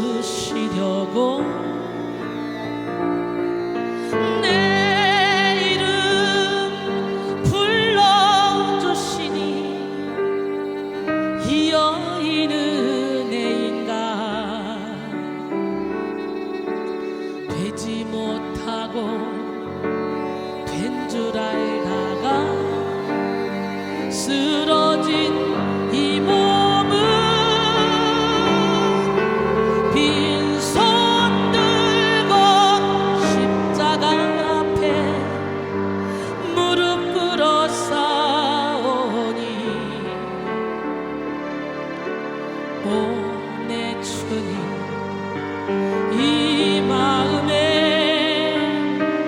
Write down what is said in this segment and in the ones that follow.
들으시려고 내 이름 불러주시니 이 여인은 은혜인가 되지 못하고 된 줄 알다가 쓰러진 이 몸은 빈손 들고 십자가 앞에 무릎 꿇어 싸우니 오 내 주님 이 마음에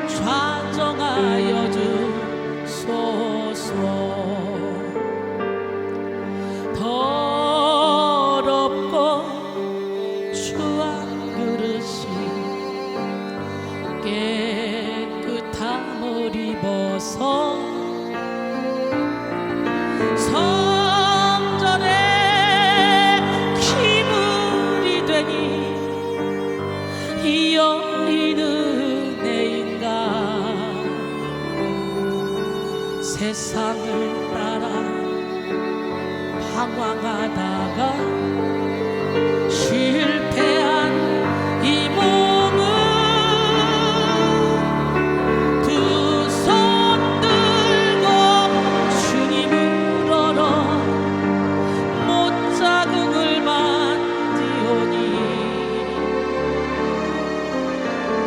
좌정하여 주소서. 더럽고 추한 그릇이 깨끗함을 입어서 성전에 기물이 되니 이 여인은 은혜인가 세상을 따라 방황하다가 실패한 이 몸은 두 손 들고 주님을 얼어 못자국을 만지오니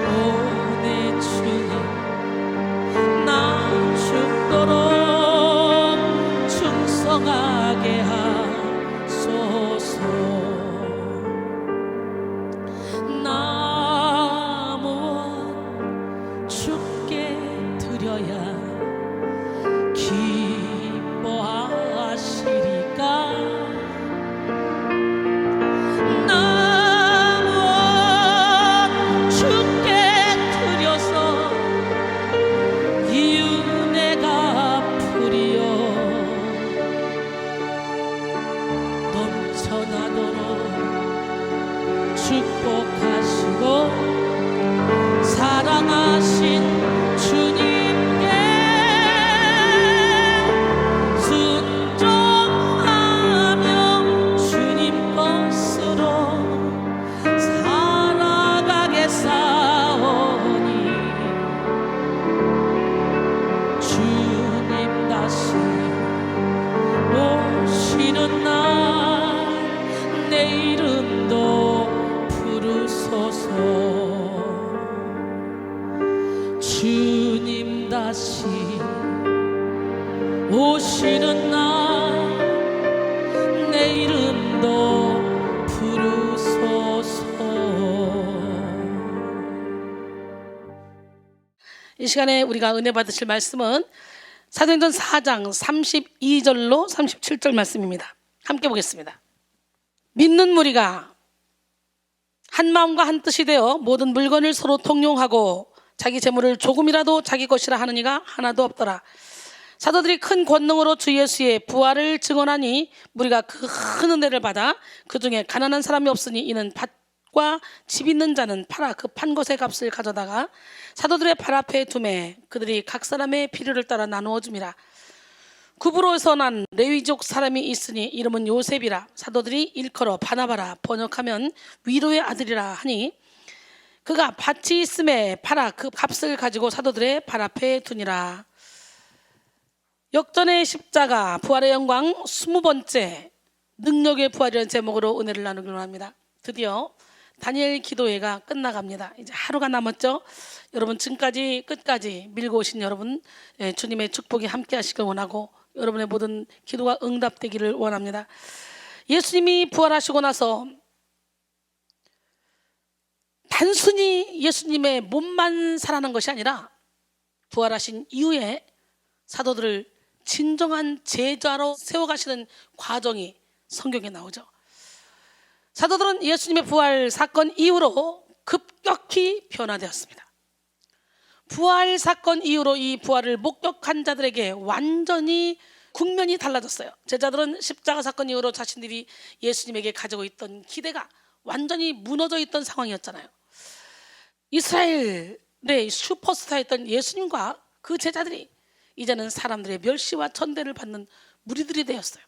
오 내 주님 나 죽도록 충성하게 하소서. 나 무엇 주께 드려야 기뻐하시리까. 나 무엇 주께 드려서 이 은혜가 풀이요 넘쳐나도록 축복하시고 사랑하신 주님께 순종하며 주님 것으로 살아가겠사오니 주님 다시 오시는 날 내 이름도 부르소서. 주님 다시 오시는 날 내 이름도 부르소서. 이 시간에 우리가 은혜 받으실 말씀은 사도행전 4장 32절로 37절 말씀입니다. 함께 보겠습니다. 믿는 무리가 한 마음과 한 뜻이 되어 모든 물건을 서로 통용하고 자기 재물을 조금이라도 자기 것이라 하는 이가 하나도 없더라. 사도들이 큰 권능으로 주 예수의 부활을 증언하니 무리가 큰 은혜를 받아 그 중에 가난한 사람이 없으니 이는 밭과 집 있는 자는 팔아 그 판 것의 값을 가져다가 사도들의 발 앞에 두매 그들이 각 사람의 필요를 따라 나누어 줍니다. 구브로에서 난 레위족 사람이 있으니 이름은 요셉이라. 사도들이 일컬어 바나바라 번역하면 위로의 아들이라 하니 그가 밭이 있음에 팔아 그 값을 가지고 사도들의 발 앞에 두니라. 역전의 십자가 부활의 영광 20번째 능력의 부활이라는 제목으로 은혜를 나누기로 합니다. 드디어 다니엘 기도회가 끝나갑니다. 이제 하루가 남았죠. 여러분 지금까지 끝까지 밀고 오신 여러분 주님의 축복이 함께 하시길 원하고 여러분의 모든 기도가 응답되기를 원합니다. 예수님이 부활하시고 나서 단순히 예수님의 몸만 살아난 것이 아니라 부활하신 이후에 사도들을 진정한 제자로 세워가시는 과정이 성경에 나오죠. 사도들은 예수님의 부활 사건 이후로 급격히 변화되었습니다. 부활 사건 이후로 이 부활을 목격한 자들에게 완전히 국면이 달라졌어요. 제자들은 십자가 사건 이후로 자신들이 예수님에게 가지고 있던 기대가 완전히 무너져 있던 상황이었잖아요. 이스라엘의 슈퍼스타였던 예수님과 그 제자들이 이제는 사람들의 멸시와 천대를 받는 무리들이 되었어요.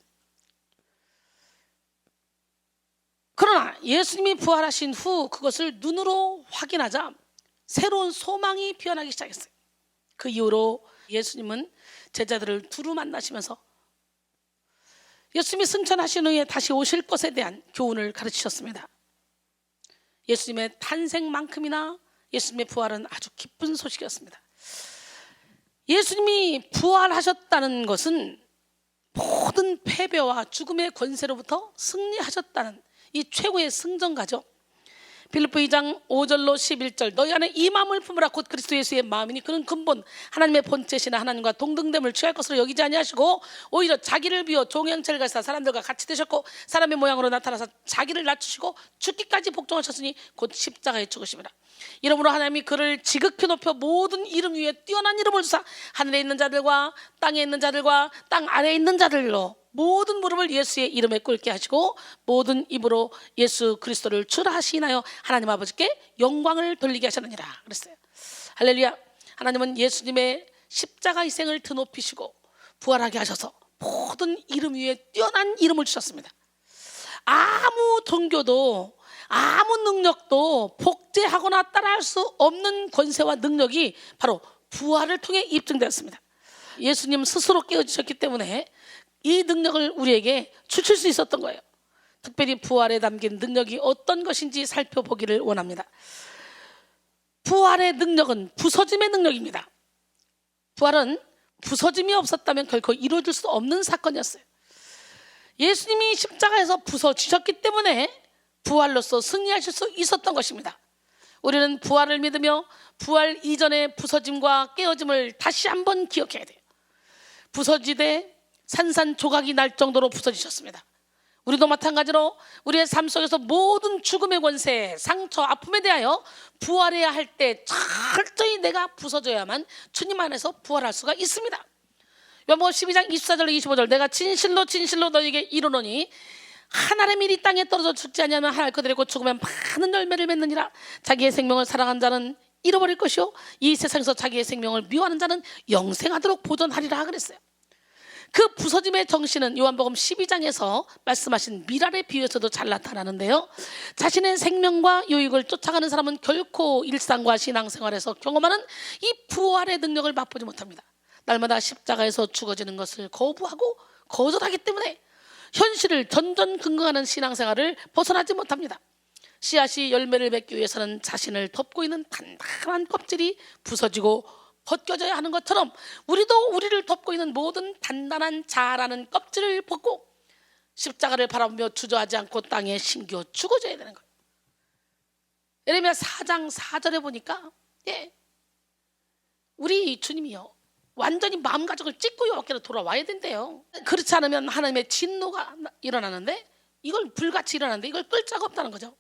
그러나 예수님이 부활하신 후 그것을 눈으로 확인하자 새로운 소망이 피어나기 시작했어요. 그 이후로 예수님은 제자들을 두루 만나시면서 예수님이 승천하신 후에 다시 오실 것에 대한 교훈을 가르치셨습니다. 예수님의 탄생만큼이나 예수님의 부활은 아주 기쁜 소식이었습니다. 예수님이 부활하셨다는 것은 모든 패배와 죽음의 권세로부터 승리하셨다는 이 최고의 승전가죠. 빌립보 2장 5절로 11절 너희 안에 이 마음을 품으라 곧 그리스도 예수의 마음이니 그는 근본 하나님의 본체시나 하나님과 동등됨을 취할 것으로 여기지 아니하시고 오히려 자기를 비워 종의 형체를 가지사 사람들과 같이 되셨고 사람의 모양으로 나타나서 자기를 낮추시고 죽기까지 복종하셨으니 곧 십자가에 죽으심이라. 이러므로 하나님이 그를 지극히 높여 모든 이름 위에 뛰어난 이름을 주사 하늘에 있는 자들과 땅에 있는 자들과 땅 아래에 있는 자들로 모든 무릎을 예수의 이름에 꿇게 하시고 모든 입으로 예수 그리스도를 주라 하시나요 하나님 아버지께 영광을 돌리게 하셨느니라 그랬어요. 할렐루야. 하나님은 예수님의 십자가 희생을 드높이시고 부활하게 하셔서 모든 이름 위에 뛰어난 이름을 주셨습니다. 아무 종교도 아무 능력도 복제하거나 따라할 수 없는 권세와 능력이 바로 부활을 통해 입증되었습니다. 예수님 스스로 깨어지셨기 때문에 이 능력을 우리에게 주실 수 있었던 거예요. 특별히 부활에 담긴 능력이 어떤 것인지 살펴보기를 원합니다. 부활의 능력은 부서짐의 능력입니다. 부활은 부서짐이 없었다면 결코 이루어질 수 없는 사건이었어요. 예수님이 십자가에서 부서지셨기 때문에 부활로서 승리하실 수 있었던 것입니다. 우리는 부활을 믿으며 부활 이전의 부서짐과 깨어짐을 다시 한번 기억해야 돼요. 부서지되 산산조각이 날 정도로 부서지셨습니다. 우리도 마찬가지로 우리의 삶 속에서 모든 죽음의 권세, 상처, 아픔에 대하여 부활해야 할 때 철저히 내가 부서져야만 주님 안에서 부활할 수가 있습니다. 요한복음 12장 24절로 25절 내가 진실로 진실로 너희에게 이르노니 한 알의 밀이 땅에 떨어져 죽지 아니하면 한 알 그대로 죽으면 많은 열매를 맺느니라. 자기의 생명을 사랑한 자는 잃어버릴 것이요 이 세상에서 자기의 생명을 미워하는 자는 영생하도록 보존하리라 그랬어요. 그 부서짐의 정신은 요한복음 12장에서 말씀하신 미랄의 비유에서도 잘 나타나는데요. 자신의 생명과 유익을 쫓아가는 사람은 결코 일상과 신앙생활에서 경험하는 이 부활의 능력을 맛보지 못합니다. 날마다 십자가에서 죽어지는 것을 거부하고 거절하기 때문에 현실을 전전긍긍하는 신앙생활을 벗어나지 못합니다. 씨앗이 열매를 맺기 위해서는 자신을 덮고 있는 단단한 껍질이 부서지고 벗겨져야 하는 것처럼 우리도 우리를 덮고 있는 모든 단단한 자라는 껍질을 벗고 십자가를 바라보며 주저하지 않고 땅에 심겨 죽어져야 되는 거예요. 예레미야 4장 4절에 보니까 우리 주님이요 완전히 마음가짐을 찢고 여호와께로 돌아와야 된대요. 그렇지 않으면 하나님의 진노가 일어나는데 이걸 불같이 일어나는데 이걸 끌 자가 없다는 거죠.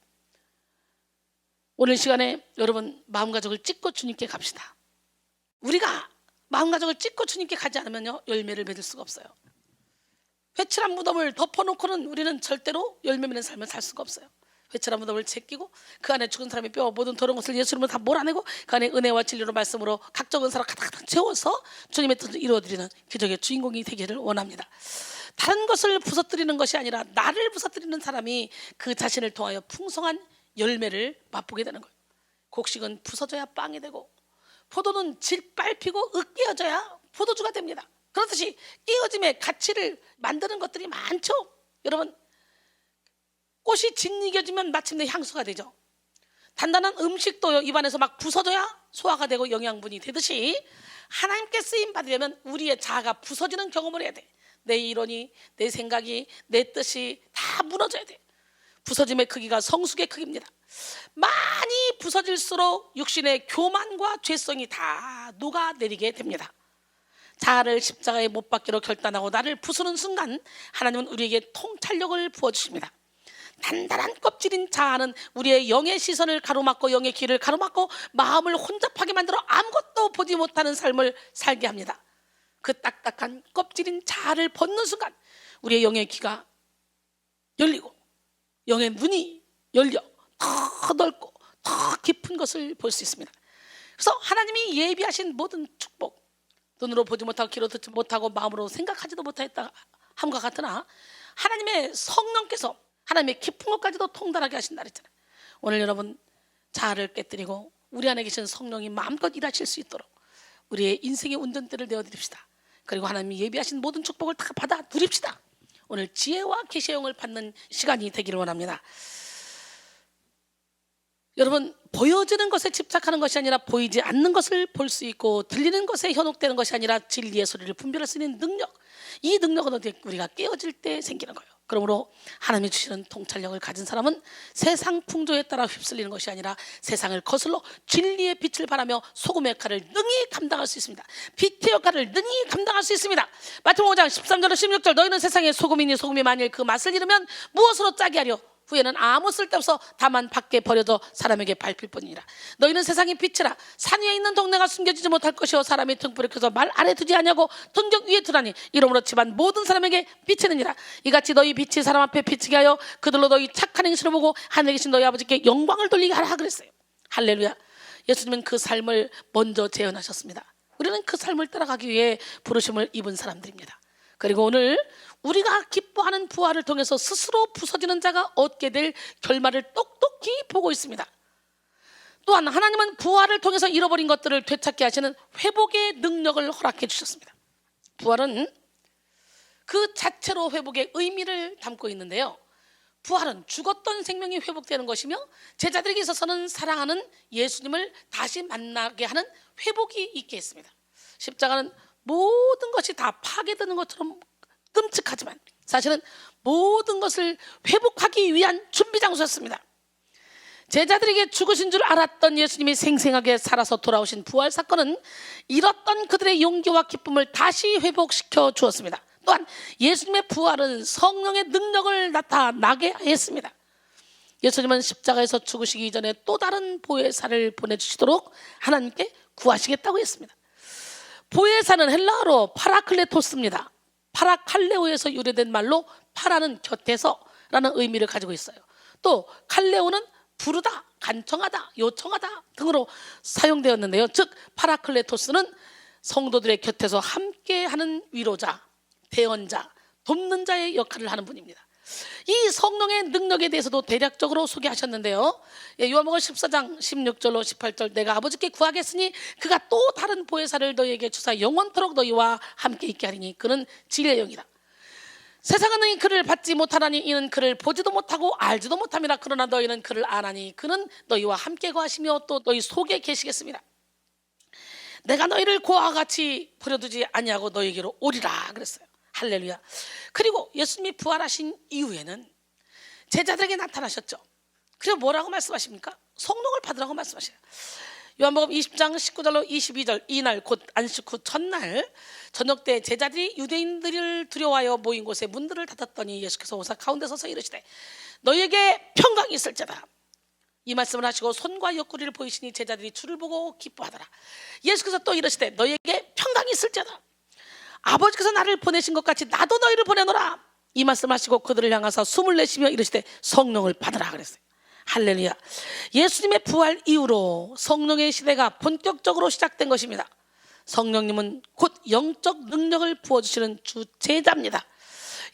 오늘 시간에 여러분 마음가짐을 찢고 주님께 갑시다. 우리가 마음가짐을 찢고 주님께 가지 않으면요 열매를 맺을 수가 없어요. 회칠한 무덤을 덮어놓고는 우리는 절대로 열매 맺는 삶을 살 수가 없어요. 회칠한 무덤을 제끼고 그 안에 죽은 사람의 뼈와 모든 더러운 것을 예수 이름으로 다 몰아내고 그 안에 은혜와 진리로 말씀으로 각종 은사로 가득 채워서 주님의 뜻을 이루어드리는 기적의 주인공이 되기를 원합니다. 다른 것을 부서뜨리는 것이 아니라 나를 부서뜨리는 사람이 그 자신을 통하여 풍성한 열매를 맛보게 되는 거예요. 곡식은 부서져야 빵이 되고 포도는 질빨피고 으깨어져야 포도주가 됩니다. 그렇듯이 깨어짐의 가치를 만드는 것들이 많죠. 여러분 꽃이 짓이겨지면 마침내 향수가 되죠. 단단한 음식도 입안에서 막 부서져야 소화가 되고 영양분이 되듯이 하나님께 쓰임 받으려면 우리의 자아가 부서지는 경험을 해야 돼. 내 이론이, 내 생각이, 내 뜻이 다 무너져야 돼. 부서짐의 크기가 성숙의 크기입니다. 많이 부서질수록 육신의 교만과 죄성이 다 녹아내리게 됩니다. 자아를 십자가에 못 박기로 결단하고 나를 부수는 순간 하나님은 우리에게 통찰력을 부어주십니다. 단단한 껍질인 자아는 우리의 영의 시선을 가로막고 영의 귀를 가로막고 마음을 혼잡하게 만들어 아무것도 보지 못하는 삶을 살게 합니다. 그 딱딱한 껍질인 자아를 벗는 순간 우리의 영의 귀가 열리고 영의 눈이 열려 더 넓고 더 깊은 것을 볼 수 있습니다. 그래서 하나님이 예비하신 모든 축복, 눈으로 보지 못하고 귀로 듣지 못하고 마음으로 생각하지도 못했다 함과 같으나 하나님의 성령께서 하나님의 깊은 것까지도 통달하게 하신다 그랬잖아요. 오늘 여러분 자아를 깨뜨리고 우리 안에 계신 성령이 마음껏 일하실 수 있도록 우리의 인생의 운전대를 내어드립시다. 그리고 하나님이 예비하신 모든 축복을 다 받아 누립시다. 오늘 지혜와 계시의 영을 받는 시간이 되기를 원합니다. 여러분, 보여지는 것에 집착하는 것이 아니라 보이지 않는 것을 볼 수 있고 들리는 것에 현혹되는 것이 아니라 진리의 소리를 분별할 수 있는 능력, 이 능력은 어떻게 우리가 깨어질 때 생기는 거예요. 그러므로 하나님이 주시는 통찰력을 가진 사람은 세상 풍조에 따라 휩쓸리는 것이 아니라 세상을 거슬러 진리의 빛을 바라며 소금의 역할을 능히 감당할 수 있습니다. 빛의 역할을 능히 감당할 수 있습니다. 마태복음 5장 13절로 16절, 너희는 세상의 소금이니 소금이 만일 그 맛을 잃으면 무엇으로 짜게 하려? 후에는 아무 쓸데없어 다만 밖에 버려져 사람에게 밟힐 뿐이니라. 너희는 세상의 빛이라. 산 위에 있는 동네가 숨겨지지 못할 것이요 사람이 등불을 켜서 말 아래 두지 아니하고 등경 위에 두라니 이러므로 집안 모든 사람에게 비치느니라. 이같이 너희 빛이 사람 앞에 비치게 하여 그들로 너희 착한 행실을 보고 하늘에 계신 너희 아버지께 영광을 돌리게 하라 그랬어요. 할렐루야. 예수님은 그 삶을 먼저 재현하셨습니다. 우리는 그 삶을 따라가기 위해 부르심을 입은 사람들입니다. 그리고 오늘 우리가 기뻐하는 부활을 통해서 스스로 부서지는 자가 얻게 될 결말을 똑똑히 보고 있습니다. 또한 하나님은 부활을 통해서 잃어버린 것들을 되찾게 하시는 회복의 능력을 허락해 주셨습니다. 부활은 그 자체로 회복의 의미를 담고 있는데요, 부활은 죽었던 생명이 회복되는 것이며 제자들에게 있어서는 사랑하는 예수님을 다시 만나게 하는 회복이 있게 했습니다. 십자가는 모든 것이 다 파괴되는 것처럼 끔찍하지만 사실은 모든 것을 회복하기 위한 준비 장소였습니다. 제자들에게 죽으신 줄 알았던 예수님이 생생하게 살아서 돌아오신 부활 사건은 잃었던 그들의 용기와 기쁨을 다시 회복시켜 주었습니다. 또한 예수님의 부활은 성령의 능력을 나타나게 했습니다. 예수님은 십자가에서 죽으시기 이전에 또 다른 보혜사를 보내주시도록 하나님께 구하시겠다고 했습니다. 보혜사는 헬라어로 파라클레토스입니다. 파라칼레오에서 유래된 말로 파라는 곁에서라는 의미를 가지고 있어요. 또 칼레오는 부르다, 간청하다, 요청하다 등으로 사용되었는데요, 즉 파라클레토스는 성도들의 곁에서 함께하는 위로자, 대언자, 돕는 자의 역할을 하는 분입니다. 이 성령의 능력에 대해서도 대략적으로 소개하셨는데요, 요한복음 14장 16절로 18절, 내가 아버지께 구하겠으니 그가 또 다른 보혜사를 너희에게 주사 영원토록 너희와 함께 있게 하리니 그는 진리의 영이다. 세상은 너희 그를 받지 못하나니 이는 그를 보지도 못하고 알지도 못함이라. 그러나 너희는 그를 아나니 그는 너희와 함께 거하시며 또 너희 속에 계시겠습니다. 내가 너희를 고아와 같이 버려두지 아니하고 너희에게로 오리라 그랬어요. 할렐루야. 그리고 예수님이 부활하신 이후에는 제자들에게 나타나셨죠. 그리고 뭐라고 말씀하십니까? 성령을 받으라고 말씀하셔요. 요한복음 20장 19절로 22절, 이날 곧 안식 후 첫날 저녁 때 제자들이 유대인들을 두려워하여 모인 곳에 문들을 닫았더니 예수께서 오사 가운데 서서 이르시되 너희에게 평강이 있을지어다. 이 말씀을 하시고 손과 옆구리를 보이시니 제자들이 주를 보고 기뻐하더라. 예수께서 또 이르시되 너희에게 평강이 있을지어다. 아버지께서 나를 보내신 것 같이 나도 너희를 보내노라. 이 말씀하시고 그들을 향하사 숨을 내쉬며 이르시되 성령을 받으라 그랬어요. 할렐루야. 예수님의 부활 이후로 성령의 시대가 본격적으로 시작된 것입니다. 성령님은 곧 영적 능력을 부어주시는 주제자입니다.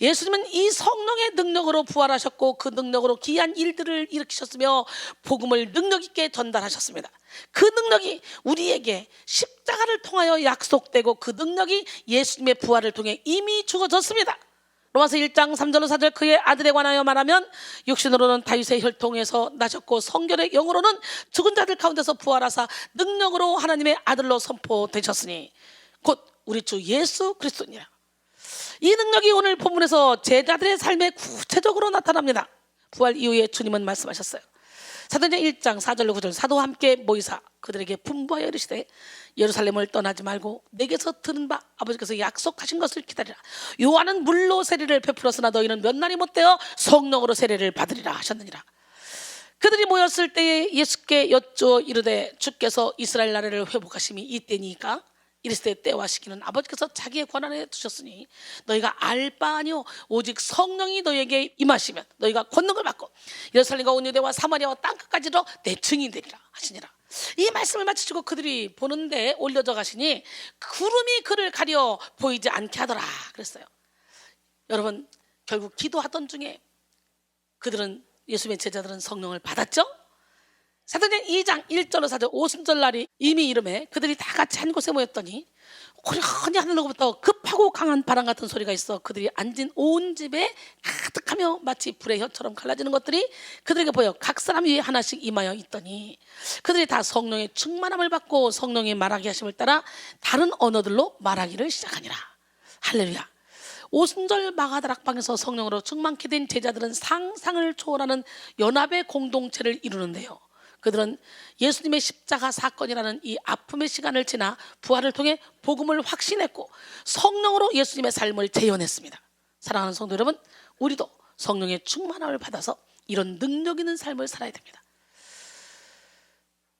예수님은 이 성령의 능력으로 부활하셨고 그 능력으로 기이한 일들을 일으키셨으며 복음을 능력 있게 전달하셨습니다. 그 능력이 우리에게 십자가를 통하여 약속되고 그 능력이 예수님의 부활을 통해 이미 주어졌습니다. 로마서 1장 3절로 4절, 그의 아들에 관하여 말하면 육신으로는 다윗의 혈통에서 나셨고 성결의 영으로는 죽은 자들 가운데서 부활하사 능력으로 하나님의 아들로 선포되셨으니 곧 우리 주 예수 그리스도니라. 이 능력이 오늘 본문에서 제자들의 삶에 구체적으로 나타납니다. 부활 이후에 주님은 말씀하셨어요. 사도행전 1장 4절로 9절, 사도와 함께 모이사 그들에게 분부하여 이르시되 예루살렘을 떠나지 말고 내게서 들은 바 아버지께서 약속하신 것을 기다리라. 요한은 물로 세례를 베풀었으나 너희는 몇 날이 못되어 성령으로 세례를 받으리라 하셨느니라. 그들이 모였을 때에 예수께 여쭈어 이르되 주께서 이스라엘 나라를 회복하심이 이때니까 이르시되 때와 시기는 아버지께서 자기의 권한에 두셨으니 너희가 알 바 아니요 오직 성령이 너희에게 임하시면 너희가 권능을 받고 예루살렘과 온 유대와 사마리아와 땅끝까지로 내 증인이 되리라 하시니라. 이 말씀을 마치시고 그들이 보는데 올려져 가시니 구름이 그를 가려 보이지 않게 하더라 그랬어요. 여러분, 결국 기도하던 중에 그들은, 예수님의 제자들은 성령을 받았죠. 사도행전 2장 1절로 4절 오순절 날이 이미 이름에 그들이 다 같이 한 곳에 모였더니 고려니 하늘로부터 급하고 강한 바람 같은 소리가 있어 그들이 앉은 온 집에 가득하며 마치 불의 혀처럼 갈라지는 것들이 그들에게 보여 각 사람 위에 하나씩 임하여 있더니 그들이 다 성령의 충만함을 받고 성령의 말하게 하심을 따라 다른 언어들로 말하기를 시작하니라. 할렐루야. 오순절 마가다락방에서 성령으로 충만케 된 제자들은 상상을 초월하는 연합의 공동체를 이루는데요, 그들은 예수님의 십자가 사건이라는 이 아픔의 시간을 지나 부활을 통해 복음을 확신했고 성령으로 예수님의 삶을 재현했습니다. 사랑하는 성도 여러분, 우리도 성령의 충만함을 받아서 이런 능력 있는 삶을 살아야 됩니다.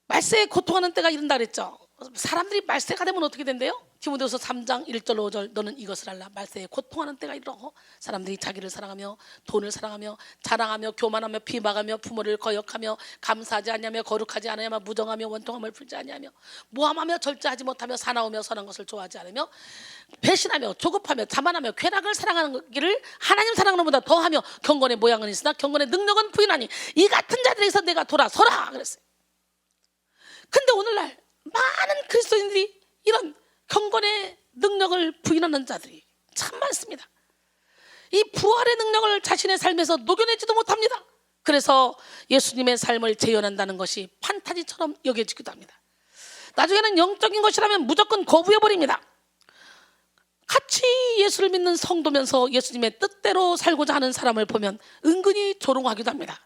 말세에 고통하는 때가 이른다 그랬죠. 사람들이 말세가 되면 어떻게 된대요? 디모데후서 3장 1절 5절 너는 이것을 알라. 말세에 고통하는 때가 이르고 사람들이 자기를 사랑하며 돈을 사랑하며 자랑하며 교만하며 비방하며 부모를 거역하며 감사하지 않냐며 거룩하지 않으며 무정하며 원통함을 풀지 않냐며 모함하며 절제하지 못하며 사나우며 선한 것을 좋아하지 않으며 배신하며 조급하며 자만하며 쾌락을 사랑하는 길을 하나님 사랑하는 것보다 더하며 경건의 모양은 있으나 경건의 능력은 부인하니 이 같은 자들에게서 내가 돌아서라 그랬어요. 근데 오늘날 많은 그리스도인들이 이런 경건의 능력을 부인하는 자들이 참 많습니다. 이 부활의 능력을 자신의 삶에서 녹여내지도 못합니다. 그래서 예수님의 삶을 재현한다는 것이 판타지처럼 여겨지기도 합니다. 나중에는 영적인 것이라면 무조건 거부해버립니다. 같이 예수를 믿는 성도면서 예수님의 뜻대로 살고자 하는 사람을 보면 은근히 조롱하기도 합니다.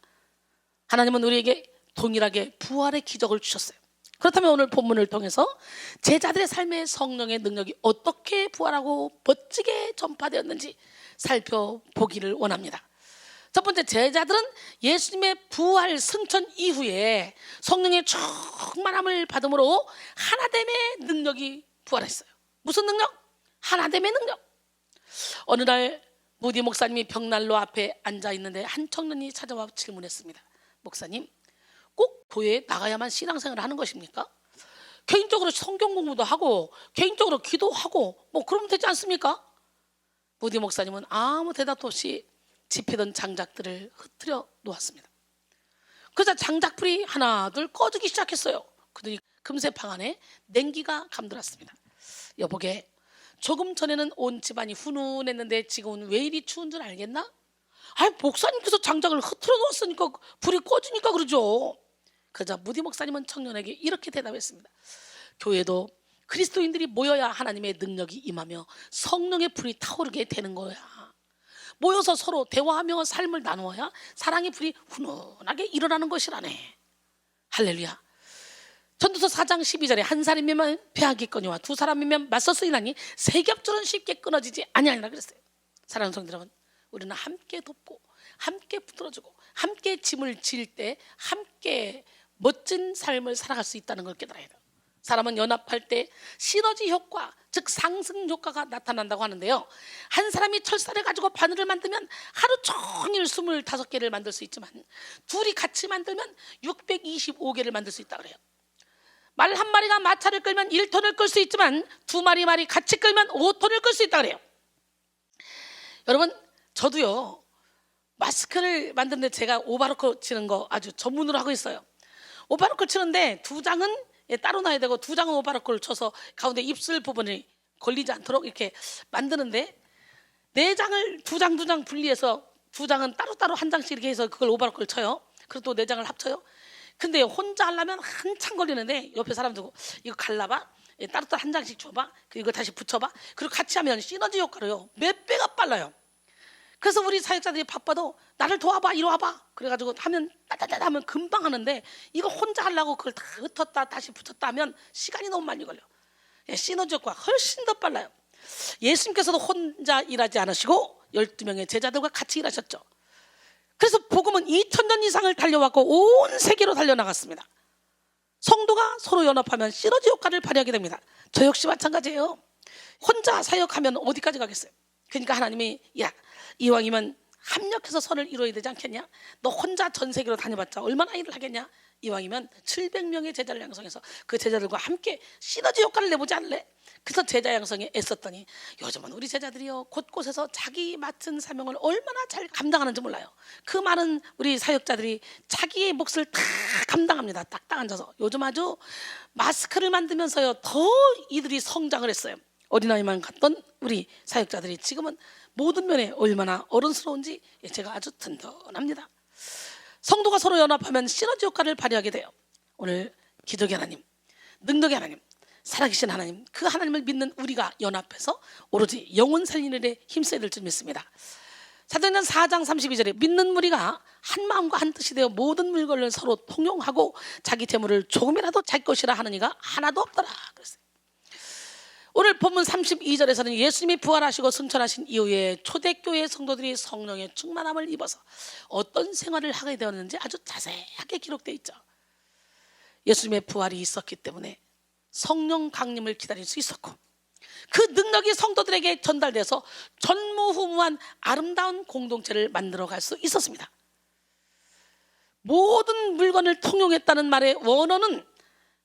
하나님은 우리에게 동일하게 부활의 기적을 주셨어요. 그렇다면 오늘 본문을 통해서 제자들의 삶의 성령의 능력이 어떻게 부활하고 멋지게 전파되었는지 살펴보기를 원합니다. 첫 번째, 제자들은 예수님의 부활 승천 이후에 성령의 충만함을 받음으로 하나됨의 능력이 부활했어요. 무슨 능력? 하나됨의 능력. 어느 날 무디 목사님이 벽난로 앞에 앉아 있는데 한 청년이 찾아와 질문했습니다. 목사님, 꼭 교회에 나가야만 신앙생활을 하는 것입니까? 개인적으로 성경 공부도 하고 개인적으로 기도하고 뭐 그러면 되지 않습니까? 무디 목사님은 아무 대답도 없이 집히던 장작들을 흩트려 놓았습니다. 그러자 장작불이 하나 둘 꺼지기 시작했어요. 그러더니 금세 방 안에 냉기가 감돌았습니다. 여보게, 조금 전에는 온 집안이 훈훈했는데 지금은 왜 이리 추운 줄 알겠나? 아니, 목사님께서 장작을 흩트려 놓았으니까 불이 꺼지니까 그러죠. 그러자 무디 목사님은 청년에게 이렇게 대답했습니다. 교회도 그리스도인들이 모여야 하나님의 능력이 임하며 성령의 불이 타오르게 되는 거야. 모여서 서로 대화하며 삶을 나누어야 사랑의 불이 훈훈하게 일어나는 것이라네. 할렐루야. 전도서 4장 12절에 한 사람이면 배하겠거니와 두 사람이면 맞서 쓰이나니 세 겹줄은 쉽게 끊어지지 아니하리라 그랬어요. 사랑하는 성도 여러분, 우리는 함께 돕고 함께 붙들어주고 함께 짐을 질 때 함께 멋진 삶을 살아갈 수 있다는 걸 깨달아야 돼요. 사람은 연합할 때 시너지 효과, 즉 상승 효과가 나타난다고 하는데요, 한 사람이 철사를 가지고 바늘을 만들면 하루 종일 25개를 만들 수 있지만 둘이 같이 만들면 625개를 만들 수 있다고 그래요. 말 한 마리가 마차를 끌면 1톤을 끌 수 있지만 두 마리 말이 같이 끌면 5톤을 끌 수 있다고 그래요. 여러분, 저도요 마스크를 만드는데 제가 오바로크 치는 거 아주 전문으로 하고 있어요. 오바로크 치는데 두 장은 따로 놔야 되고 두 장은 오바로크를 쳐서 가운데 입술 부분이 걸리지 않도록 이렇게 만드는데, 네 장을 두 장 분리해서 두 장은 따로따로 한 장씩 이렇게 해서 그걸 오바로크를 쳐요. 그리고 또 네 장을 합쳐요. 근데 혼자 하려면 한참 걸리는데 옆에 사람들 이거 갈라봐, 따로따로 한 장씩 줘봐, 그리고 이거 다시 붙여봐, 그리고 같이 하면 시너지 효과로요 몇 배가 빨라요. 그래서 우리 사역자들이 바빠도 나를 도와봐, 이리 와봐 그래가지고 하면 따다다다 하면 금방 하는데, 이거 혼자 하려고 그걸 다 흩었다 다시 붙였다 하면 시간이 너무 많이 걸려. 시너지 효과가 훨씬 더 빨라요. 예수님께서도 혼자 일하지 않으시고 12명의 제자들과 같이 일하셨죠. 그래서 복음은 2000년 이상을 달려왔고 온 세계로 달려나갔습니다. 성도가 서로 연합하면 시너지 효과를 발휘하게 됩니다. 저 역시 마찬가지예요. 혼자 사역하면 어디까지 가겠어요? 그러니까 하나님이 야, 이왕이면 합력해서 선을 이루어야 되지 않겠냐? 너 혼자 전 세계로 다녀봤자 얼마나 일을 하겠냐? 이왕이면 700명의 제자를 양성해서 그 제자들과 함께 시너지 효과를 내보지 않을래? 그래서 제자 양성에 애썼더니 요즘은 우리 제자들이요 곳곳에서 자기 맡은 사명을 얼마나 잘 감당하는지 몰라요. 그 많은 우리 사역자들이 자기의 몫을 다 감당합니다. 딱딱 앉아서. 요즘 아주 마스크를 만들면서요 더 이들이 성장을 했어요. 어린아이만 갔던 우리 사역자들이 지금은 모든 면에 얼마나 어른스러운지 제가 아주 든든합니다. 성도가 서로 연합하면 시너지 효과를 발휘하게 돼요. 오늘 기적의 하나님, 능력의 하나님, 살아계신 하나님, 그 하나님을 믿는 우리가 연합해서 오로지 영혼 살리는 데 힘써야 될 줄 믿습니다. 사도행전 4장 32절에 믿는 무리가 한 마음과 한 뜻이 되어 모든 물건을 서로 통용하고 자기 재물을 조금이라도 자기 것이라 하는 이가 하나도 없더라 그랬어요. 오늘 본문 32절에서는 예수님이 부활하시고 승천하신 이후에 초대교회 성도들이 성령의 충만함을 입어서 어떤 생활을 하게 되었는지 아주 자세하게 기록되어 있죠. 예수님의 부활이 있었기 때문에 성령 강림을 기다릴 수 있었고 그 능력이 성도들에게 전달돼서 전무후무한 아름다운 공동체를 만들어갈 수 있었습니다. 모든 물건을 통용했다는 말의 원어는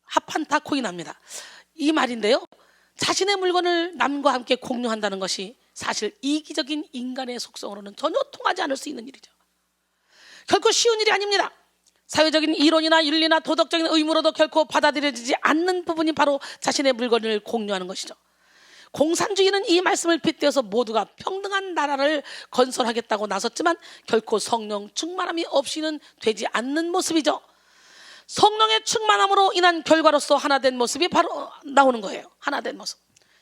하판타코이나입니다. 이 말인데요, 자신의 물건을 남과 함께 공유한다는 것이 사실 이기적인 인간의 속성으로는 전혀 통하지 않을 수 있는 일이죠. 결코 쉬운 일이 아닙니다. 사회적인 이론이나 윤리나 도덕적인 의무로도 결코 받아들여지지 않는 부분이 바로 자신의 물건을 공유하는 것이죠. 공산주의는 이 말씀을 빗대어서 모두가 평등한 나라를 건설하겠다고 나섰지만 결코 성령 충만함이 없이는 되지 않는 모습이죠. 성령의 충만함으로 인한 결과로서 하나된 모습이 바로 나오는 거예요. 하나된 모습.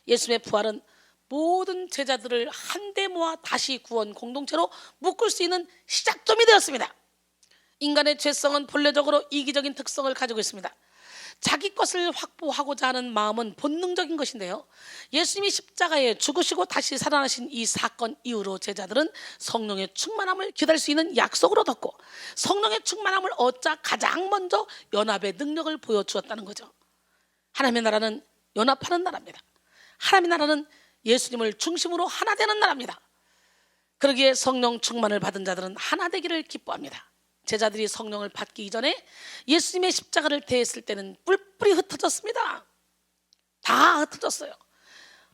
예수님의 부활은 모든 제자들을 한데 모아 다시 구원 공동체로 묶을 수 있는 시작점이 되었습니다. 인간의 죄성은 본래적으로 이기적인 특성을 가지고 있습니다. 자기 것을 확보하고자 하는 마음은 본능적인 것인데요, 예수님이 십자가에 죽으시고 다시 살아나신 이 사건 이후로 제자들은 성령의 충만함을 기다릴 수 있는 약속을 얻었고 성령의 충만함을 얻자 가장 먼저 연합의 능력을 보여주었다는 거죠. 하나님의 나라는 연합하는 나라입니다. 하나님의 나라는 예수님을 중심으로 하나 되는 나라입니다. 그러기에 성령 충만을 받은 자들은 하나 되기를 기뻐합니다. 제자들이 성령을 받기 이전에 예수님의 십자가를 대했을 때는 뿔뿔이 흩어졌습니다. 다 흩어졌어요.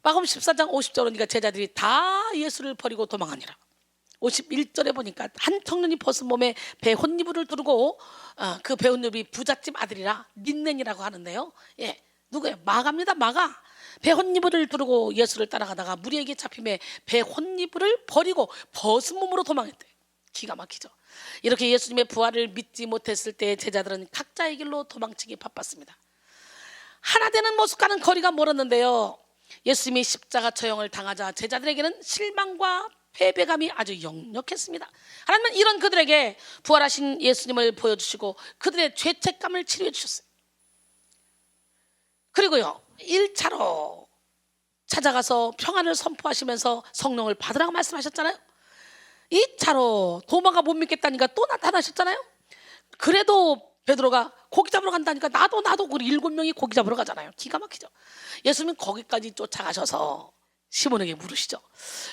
마가복음 14장 50절에 보니까 제자들이 다 예수를 버리고 도망하니라. 51절에 보니까 한 청년이 벗은 몸에 배혼이불을 두르고 그 배혼이불이 부잣집 아들이라 닌넨이라고 하는데요. 예, 누구예요? 마가입니다. 마가. 배혼이불을 두르고 예수를 따라가다가 무리에게 잡힘에 배혼이불을 버리고 벗은 몸으로 도망했대. 기가 막히죠. 이렇게 예수님의 부활을 믿지 못했을 때 제자들은 각자의 길로 도망치기 바빴습니다. 하나 되는 모습과는 거리가 멀었는데요, 예수님이 십자가 처형을 당하자 제자들에게는 실망과 패배감이 아주 역력했습니다. 하나님은 이런 그들에게 부활하신 예수님을 보여주시고 그들의 죄책감을 치료해 주셨어요. 그리고요, 1차로 찾아가서 평안을 선포하시면서 성령을 받으라고 말씀하셨잖아요. 2차로 도마가 못 믿겠다니까 또 나타나셨잖아요. 그래도 베드로가 고기 잡으러 간다니까 나도 우리 7명이 고기 잡으러 가잖아요. 기가 막히죠. 예수님은 거기까지 쫓아가셔서 시몬에게 물으시죠.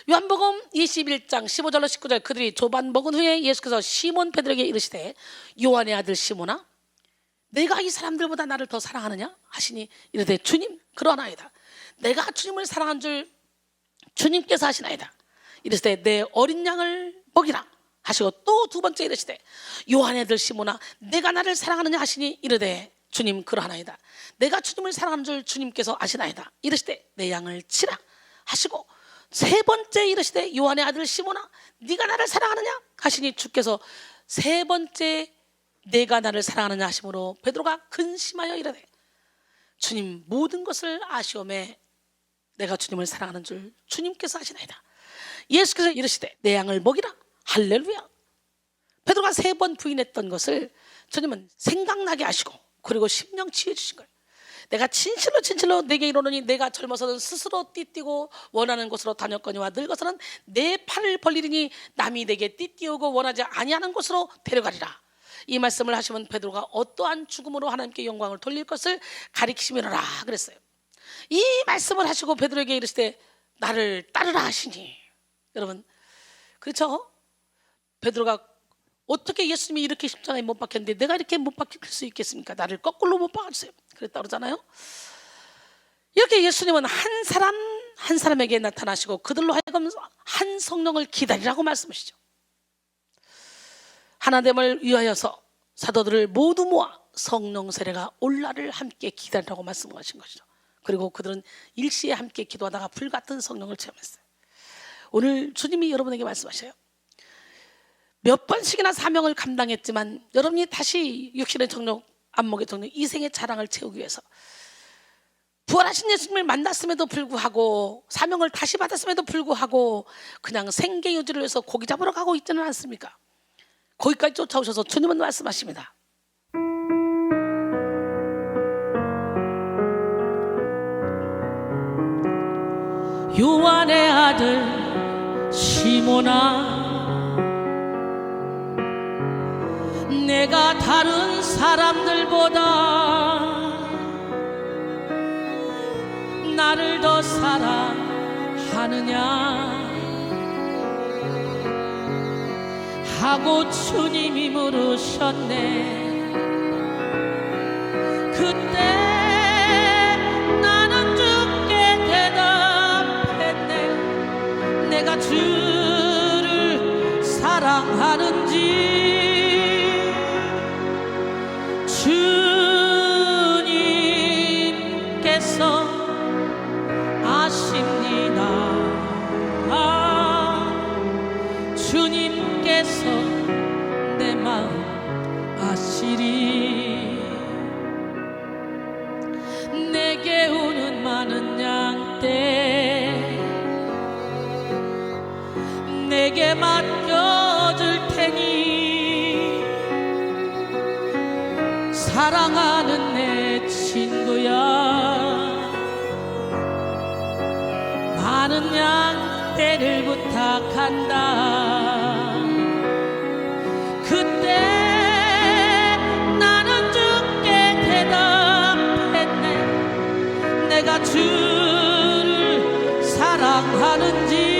요한복음 21장 15절로 19절, 그들이 조반 먹은 후에 예수께서 시몬 베드로에게 이르시되 요한의 아들 시몬아, 내가 이 사람들보다 나를 더 사랑하느냐 하시니 이르되 주님 그러나이다. 내가 주님을 사랑한 줄 주님께서 하시나이다. 이르시되 내 어린 양을 먹이라 하시고 또 두 번째 이르시되 요한의 아들 시몬아, 내가 나를 사랑하느냐 하시니 이르되 주님 그러하나이다. 내가 주님을 사랑하는 줄 주님께서 아시나이다. 이르시되 내 양을 치라 하시고 세 번째 이르시되 요한의 아들 시몬아, 네가 나를 사랑하느냐 하시니 주께서 세 번째 내가 나를 사랑하느냐 하심으로 베드로가 근심하여 이르되 주님 모든 것을 아시오매 내가 주님을 사랑하는 줄 주님께서 아시나이다. 예수께서 이르시되 내 양을 먹이라. 할렐루야. 베드로가 3번 부인했던 것을 주님은 생각나게 하시고 그리고 심령 치유해 주신 거예요. 내가 진실로 내게 이르노니 내가 젊어서는 스스로 띠뛰고 원하는 곳으로 다녔거니와 늙어서는 내 팔을 벌리리니 남이 내게 띠뛰우고 원하지 아니하는 곳으로 데려가리라. 이 말씀을 하시면 베드로가 어떠한 죽음으로 하나님께 영광을 돌릴 것을 가리키시미라 그랬어요. 이 말씀을 하시고 베드로에게 이르시되 나를 따르라 하시니, 여러분 그렇죠? 베드로가 어떻게 예수님이 이렇게 십자가에 못 박혔는데 내가 이렇게 못 박힐 수 있겠습니까? 나를 거꾸로 못 박아주세요. 그랬다 그러잖아요. 이렇게 예수님은 한 사람 한 사람에게 나타나시고 그들로 하여금 한 성령을 기다리라고 말씀하시죠. 하나됨을 위하여서 사도들을 모두 모아 성령 세례가 올라를 함께 기다리라고 말씀하신 것이죠. 그리고 그들은 일시에 함께 기도하다가 불같은 성령을 체험했어요. 오늘 주님이 여러분에게 말씀하셔요. 몇 번씩이나 사명을 감당했지만 여러분이 다시 육신의 정욕, 안목의 정욕, 이생의 자랑을 채우기 위해서 부활하신 예수님을 만났음에도 불구하고 사명을 다시 받았음에도 불구하고 그냥 생계 유지를 위해서 고기 잡으러 가고 있지는 않습니까? 거기까지 쫓아오셔서 주님은 말씀하십니다. 요한의 아들 시몬아, 내가 다른 사람들보다 나를 더 사랑하느냐 하고 주님이 물으셨네. 그때 나는 주께 대답했네. 내가 주를 사랑하는지 주님께서 아십니다. 주님께서 내 마음 아시리. 내게 오는 많은 양떼 내게 맡겨줄 테니 사랑하는 내 친구야, 많은 양떼를 부탁한다. 그때 나는 주께 대답했네. 내가 주를 사랑하는지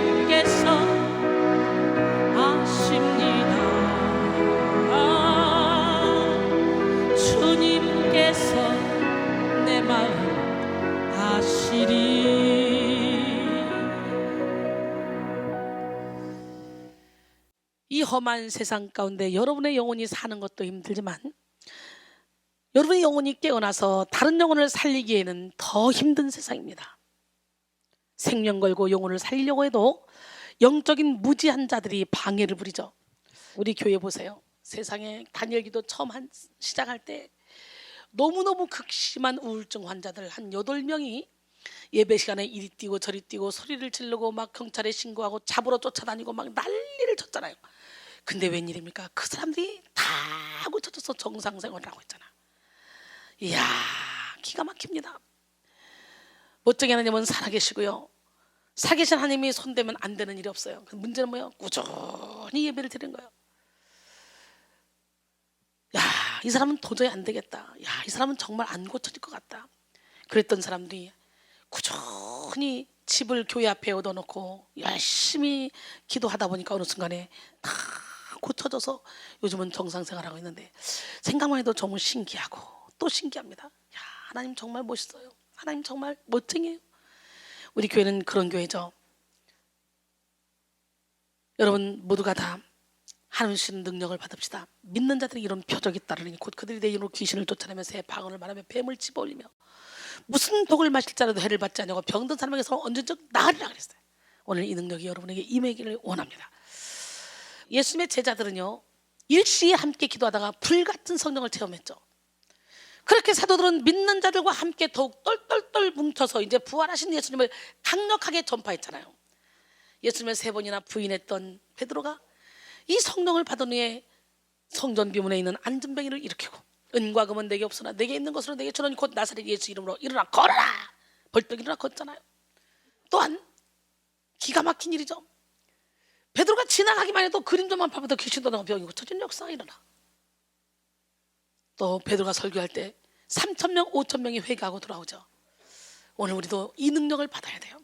주님께서 아십니다. 주님께서 내 마음 아시리. 이 험한 세상 가운데 여러분의 영혼이 사는 것도 힘들지만 여러분의 영혼이 깨어나서 다른 영혼을 살리기에는 더 힘든 세상입니다. 생명 걸고 영혼을 살리려고 해도 영적인 무지한 자들이 방해를 부리죠. 우리 교회 보세요. 세상에 단열기도 처음 시작할 때 너무너무 극심한 우울증 환자들 한 8명이 예배 시간에 이리 뛰고 저리 뛰고 소리를 지르고 막 경찰에 신고하고 잡으러 쫓아다니고 막 난리를 쳤잖아요. 근데 웬일입니까? 그 사람들이 다 고쳐져서 정상생활을 하고 있잖아. 이야, 기가 막힙니다. 멋쟁이 하나님은 살아계시고요, 살아계신 하나님이 손대면 안 되는 일이 없어요. 그 문제는 뭐예요? 꾸준히 예배를 드리는 거예요. 야, 이 사람은 도저히 안 되겠다. 야, 이 사람은 정말 안 고쳐질 것 같다. 그랬던 사람들이 꾸준히 집을 교회 앞에 얻어놓고 열심히 기도하다 보니까 어느 순간에 다 고쳐져서 요즘은 정상생활하고 있는데 생각만 해도 정말 신기하고 또 신기합니다. 야, 하나님 정말 멋있어요. 하나님 정말 멋쟁이에요. 우리 교회는 그런 교회죠. 여러분 모두가 다 하나님 주시는 능력을 받읍시다. 믿는 자들이 이런 표적이 따르니 곧 그들이 내 이름으로 귀신을 쫓아내며 새 방언을 말하며 뱀을 집어올리며 무슨 독을 마실 자라도 해를 받지 않냐고 병든 사람에게서 언제적 나으리라 그랬어요. 오늘 이 능력이 여러분에게 임하기를 원합니다. 예수님의 제자들은요, 일시에 함께 기도하다가 불같은 성령을 체험했죠. 그렇게 사도들은 믿는 자들과 함께 더욱 똘똘똘 뭉쳐서 이제 부활하신 예수님을 강력하게 전파했잖아요. 예수님을 3번이나 부인했던 베드로가 이 성령을 받은 후에 성전 비문에 있는 안전뱅이를 일으키고 은과 금은 내게 없으나 내게 있는 것으로 내게 주노니 곧 나사렛 예수 이름으로 일어나 걸어라. 벌떡 일어나 걷잖아요. 또한 기가 막힌 일이죠. 베드로가 지나가기만 해도 그림자만 봐도 귀신 떠나고 병이 고쳐진 역사가 일어나. 또 베드로가 설교할 때 3,000명, 5,000명이 회개하고 돌아오죠. 오늘 우리도 이 능력을 받아야 돼요.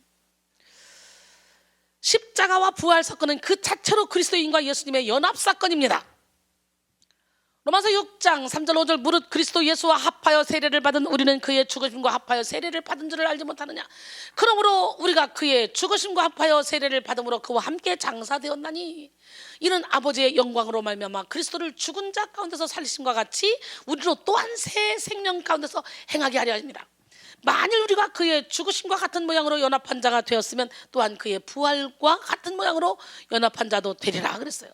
십자가와 부활 사건은 그 자체로 그리스도인과 예수님의 연합 사건입니다. 로마서 6장 3절 5절 무릇 그리스도 예수와 합하여 세례를 받은 우리는 그의 죽으심과 합하여 세례를 받은 줄을 알지 못하느냐. 그러므로 우리가 그의 죽으심과 합하여 세례를 받음으로 그와 함께 장사되었나니 이는 아버지의 영광으로 말미암아 그리스도를 죽은 자 가운데서 살리심과 같이 우리로 또한 새 생명 가운데서 행하게 하려 합니다. 만일 우리가 그의 죽으심과 같은 모양으로 연합한 자가 되었으면 또한 그의 부활과 같은 모양으로 연합한 자도 되리라 그랬어요.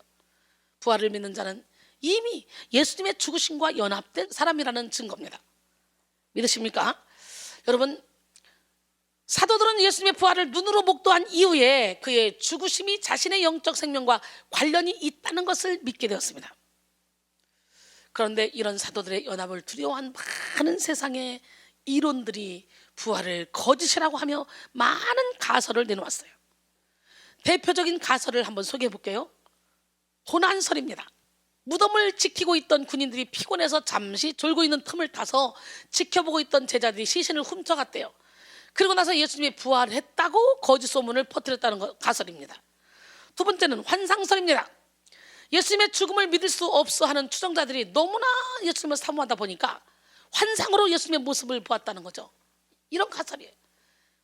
부활을 믿는 자는 이미 예수님의 죽으심과 연합된 사람이라는 증거입니다. 믿으십니까? 여러분, 사도들은 예수님의 부활을 눈으로 목도한 이후에 그의 죽으심이 자신의 영적 생명과 관련이 있다는 것을 믿게 되었습니다. 그런데 이런 사도들의 연합을 두려워한 많은 세상의 이론들이 부활을 거짓이라고 하며 많은 가설을 내놓았어요. 대표적인 가설을 한번 소개해 볼게요. 고난설입니다. 무덤을 지키고 있던 군인들이 피곤해서 잠시 졸고 있는 틈을 타서 지켜보고 있던 제자들이 시신을 훔쳐갔대요. 그리고 나서 예수님이 부활했다고 거짓 소문을 퍼뜨렸다는 가설입니다. 두 번째는 환상설입니다. 예수님의 죽음을 믿을 수 없어 하는 추종자들이 너무나 예수님을 사모하다 보니까 환상으로 예수님의 모습을 보았다는 거죠. 이런 가설이에요.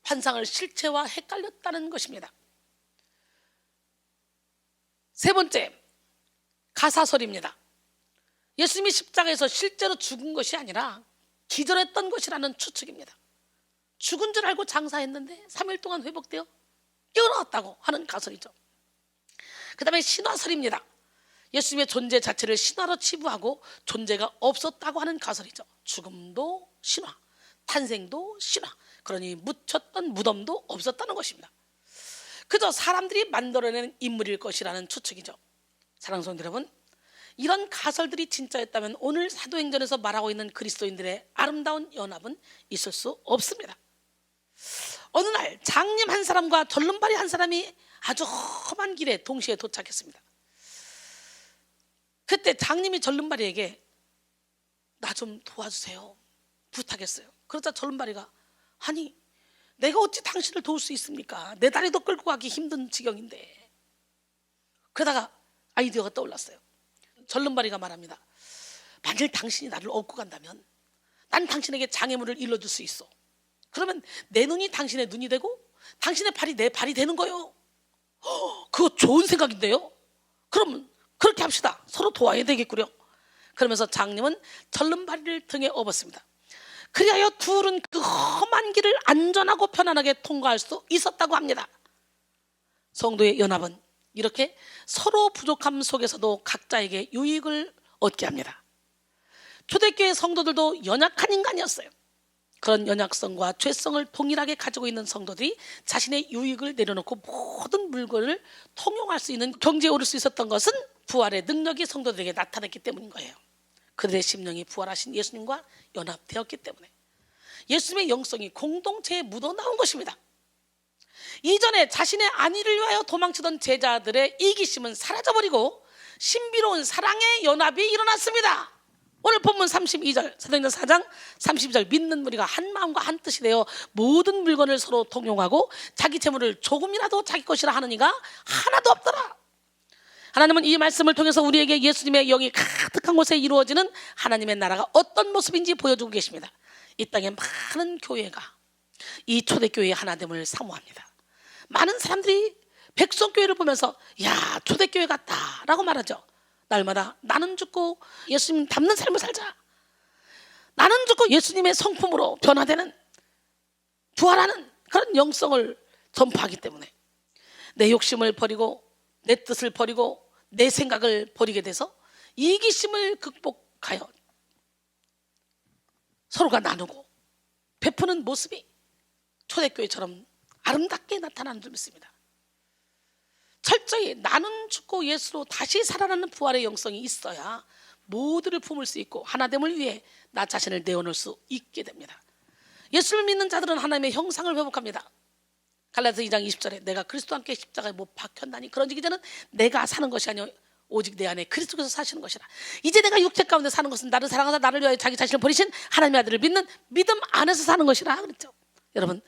환상을 실체와 헷갈렸다는 것입니다. 세 번째, 가사설입니다. 예수님이 십자가에서 실제로 죽은 것이 아니라 기절했던 것이라는 추측입니다. 죽은 줄 알고 장사했는데 3일 동안 회복되어 깨어나왔다고 하는 가설이죠. 그 다음에 신화설입니다. 예수님의 존재 자체를 신화로 치부하고 존재가 없었다고 하는 가설이죠. 죽음도 신화, 탄생도 신화. 그러니 묻혔던 무덤도 없었다는 것입니다. 그저 사람들이 만들어내는 인물일 것이라는 추측이죠. 사랑하는 성도 여러분, 이런 가설들이 진짜였다면 오늘 사도행전에서 말하고 있는 그리스도인들의 아름다운 연합은 있을 수 없습니다. 어느 날 장님 한 사람과 절름발이 한 사람이 아주 험한 길에 동시에 도착했습니다. 그때 장님이 절름발이에게 나 좀 도와주세요 부탁했어요. 그러자 절름발이가 아니 내가 어찌 당신을 도울 수 있습니까? 내 다리도 끌고 가기 힘든 지경인데. 그러다가 아이디어가 떠올랐어요. 절름발이가 말합니다. 만일 당신이 나를 업고 간다면 난 당신에게 장애물을 일러줄 수 있어. 그러면 내 눈이 당신의 눈이 되고 당신의 발이 내 발이 되는 거예요. 그거 좋은 생각인데요. 그럼 그렇게 합시다. 서로 도와야 되겠구려. 그러면서 장님은 절름발이를 등에 업었습니다. 그리하여 둘은 그 험한 길을 안전하고 편안하게 통과할 수 있었다고 합니다. 성도의 연합은 이렇게 서로 부족함 속에서도 각자에게 유익을 얻게 합니다. 초대교회 성도들도 연약한 인간이었어요. 그런 연약성과 죄성을 동일하게 가지고 있는 성도들이 자신의 유익을 내려놓고 모든 물건을 통용할 수 있는 경지에 오를 수 있었던 것은 부활의 능력이 성도들에게 나타났기 때문인 거예요. 그들의 심령이 부활하신 예수님과 연합되었기 때문에 예수님의 영성이 공동체에 묻어나온 것입니다. 이전에 자신의 안위를 위하여 도망치던 제자들의 이기심은 사라져버리고 신비로운 사랑의 연합이 일어났습니다. 오늘 본문 32절 사도행전 4장 32절 믿는 무리가 한 마음과 한 뜻이 되어 모든 물건을 서로 통용하고 자기 재물을 조금이라도 자기 것이라 하는 이가 하나도 없더라. 하나님은 이 말씀을 통해서 우리에게 예수님의 영이 가득한 곳에 이루어지는 하나님의 나라가 어떤 모습인지 보여주고 계십니다. 이 땅에 많은 교회가 이 초대교회의 하나됨을 사모합니다. 많은 사람들이 백성교회를 보면서 야 초대교회 같다 라고 말하죠. 날마다 나는 죽고 예수님 닮는 삶을 살자. 나는 죽고 예수님의 성품으로 변화되는 부활하는 그런 영성을 전파하기 때문에 내 욕심을 버리고 내 뜻을 버리고 내 생각을 버리게 돼서 이기심을 극복하여 서로가 나누고 베푸는 모습이 초대교회처럼 아름답게 나타나는 줄 믿습니다. 철저히 나는 죽고 예수로 다시 살아나는 부활의 영성이 있어야 모두를 품을 수 있고 하나됨을 위해 나 자신을 내어놓을 수 있게 됩니다. 예수를 믿는 자들은 하나님의 형상을 회복합니다. 갈라디아서 2장 20절에 내가 그리스도와 함께 십자가에 못 박혔나니 그런즉 이제는 내가 사는 것이 아니요 오직 내 안에 그리스도께서 사시는 것이라. 이제 내가 육체 가운데 사는 것은 나를 사랑하사 나를 위하여 자기 자신을 버리신 하나님의 아들을 믿는 믿음 안에서 사는 것이라 그랬죠. 여러분,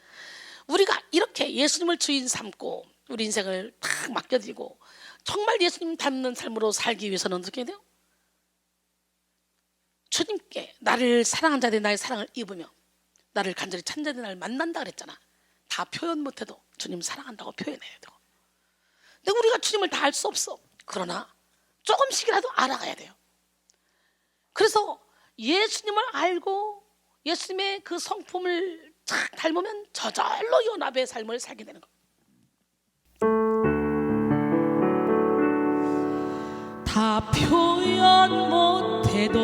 우리가 이렇게 예수님을 주인 삼고 우리 인생을 탁 맡겨드리고 정말 예수님 닮는 삶으로 살기 위해서는 어떻게 해야 돼요? 주님께 나를 사랑한 자들이 나의 사랑을 입으며 나를 간절히 찾는 자들이 나를 만난다 그랬잖아. 다 표현 못해도 주님 사랑한다고 표현해야 되고. 근데 우리가 주님을 다 알 수 없어. 그러나 조금씩이라도 알아가야 돼요. 그래서 예수님을 알고 예수님의 그 성품을 잘 닮으면 저절로 연합의 삶을 살게 되는 거예요. 다 표현 못해도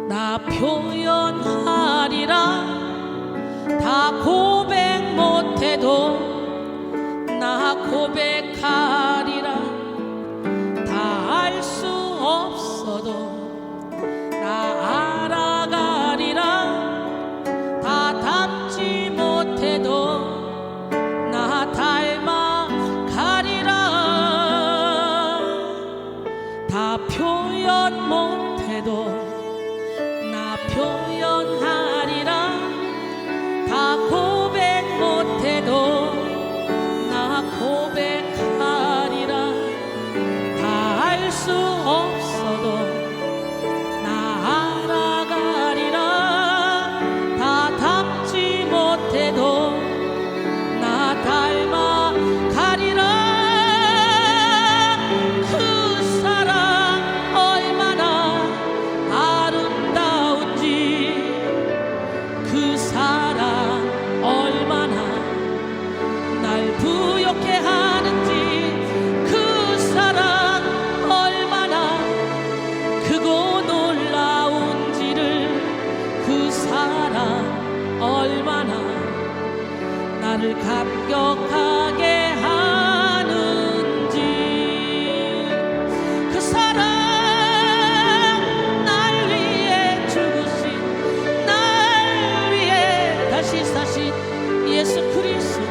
나 표현하리라. 다 고백 못해도 나 고백하리라. 다 알 수 없어도 나 알아가리라. 다 닮지 못해도 나 닮아가리라. 다 표현 못해도 나 표현하리라. 다 고백 못해도 나 고백하리라. 다 알 수 없어도 나 알아가리라. 다 닮지 못해도 나 닮아가리라. 그 사랑 얼마나 아름다운지, 그 사랑 얼마나 날 부욕해 하는지, 그 사랑 얼마나 크고 놀라운지를, 그 사랑 얼마나 나를 감격하게 하는지. 그 사랑 날 위해 죽으신, 날 위해 다시 사신 예수 그리스도,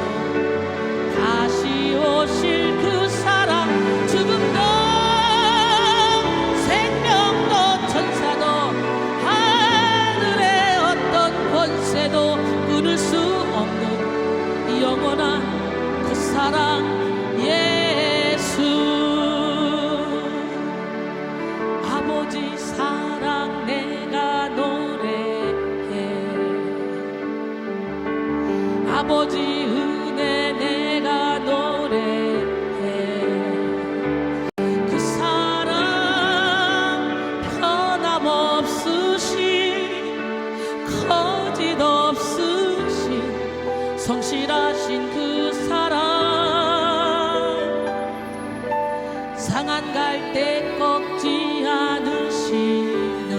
다시 오실 그 사랑, 죽음도 생명도 천사도 하늘의 어떤 권세도 끊을 수 없는 영원한 그 사랑 예수. 아버지 사랑 내가 노래해. 아버지 은혜 내가 노래해. 그 사랑 변함없으신, 거짓없으신, 성실하신 그 사랑. 상한 갈 때 꺾지 않으시는,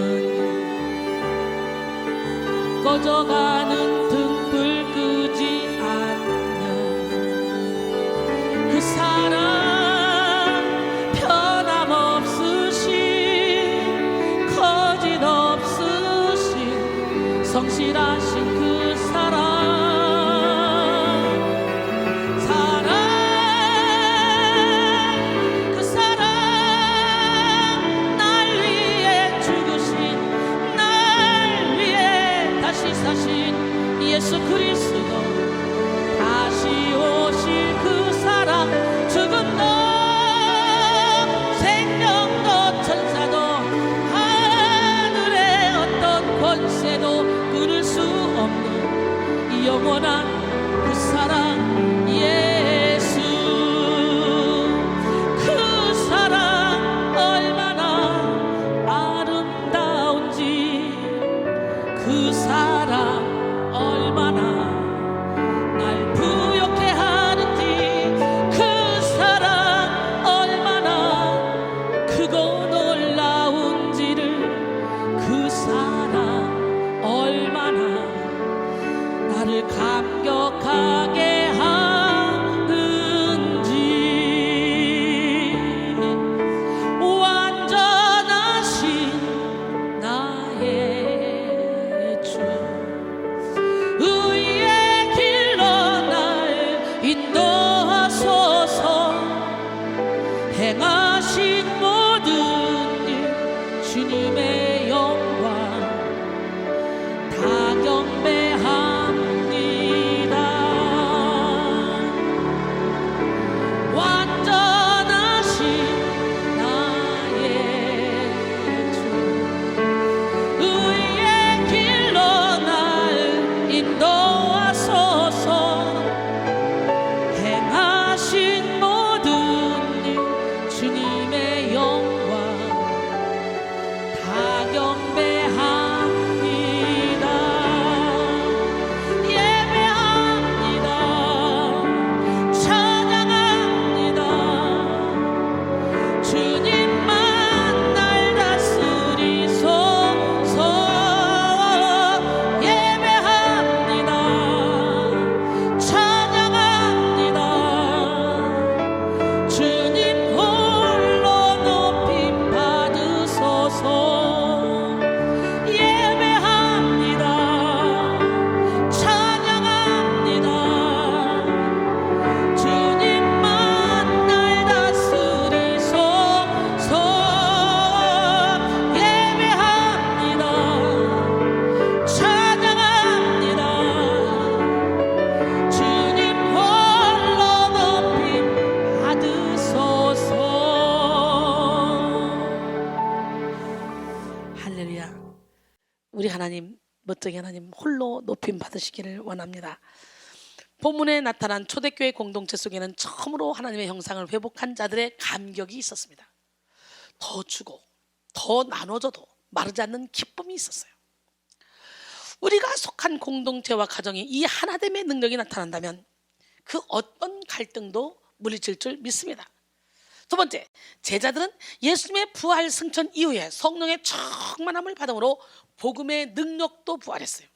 꺼져가는 등불 끄지 않는 그 사랑, 변함없으신, 거짓없으신, 성실하신 그 사랑. 그 사랑 날 위해 죽으신, 날 위해 다시 사신 행하신 모든 일 주님의 영광 다 경배합니다. 완전하신 나의 주 의의 길로 날 인도하소서. 행하신 모든 일 주님의 영광 다 경배합니다. 예배합니다. 찬양합니다. 주님만 날 다스리소서. 예배합니다. 찬양합니다. 주님 홀로 높임 받으소서. 예배합니다. 찬양합니다. 주님만 날 다스리소서. 예배합니다. 찬양합니다. 주님 홀로 높임 받으소서. 할렐루야. 우리 하나님, 멋쟁이 하나님 홀로 높임 받으시기를 원합니다. 본문에 나타난 초대교회 공동체 속에는 처음으로 하나님의 형상을 회복한 자들의 감격이 있었습니다. 더 주고 더 나눠줘도 마르지 않는 기쁨이 있었어요. 우리가 속한 공동체와 가정이 이 하나됨의 능력이 나타난다면 그 어떤 갈등도 물리칠 줄 믿습니다. 두 번째, 제자들은 예수님의 부활 승천 이후에 성령의 충만함을 받음으로 복음의 능력도 부활했어요.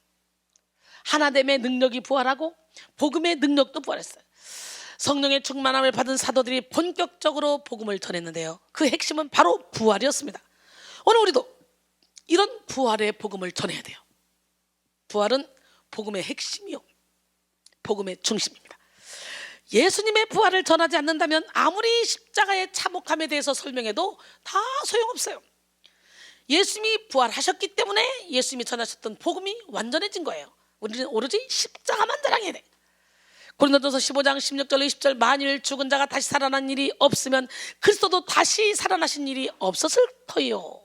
하나됨의 능력이 부활하고 복음의 능력도 부활했어요. 성령의 충만함을 받은 사도들이 본격적으로 복음을 전했는데요, 그 핵심은 바로 부활이었습니다. 오늘 우리도 이런 부활의 복음을 전해야 돼요. 부활은 복음의 핵심이요, 복음의 중심입니다. 예수님의 부활을 전하지 않는다면 아무리 십자가의 참혹함에 대해서 설명해도 다 소용없어요. 예수님이 부활하셨기 때문에 예수님이 전하셨던 복음이 완전해진 거예요. 우리는 오로지 십자가만 자랑해야 돼. 고린도전서 15장 16절 20절, 만일 죽은 자가 다시 살아난 일이 없으면 그리스도도 다시 살아나신 일이 없었을 터이요.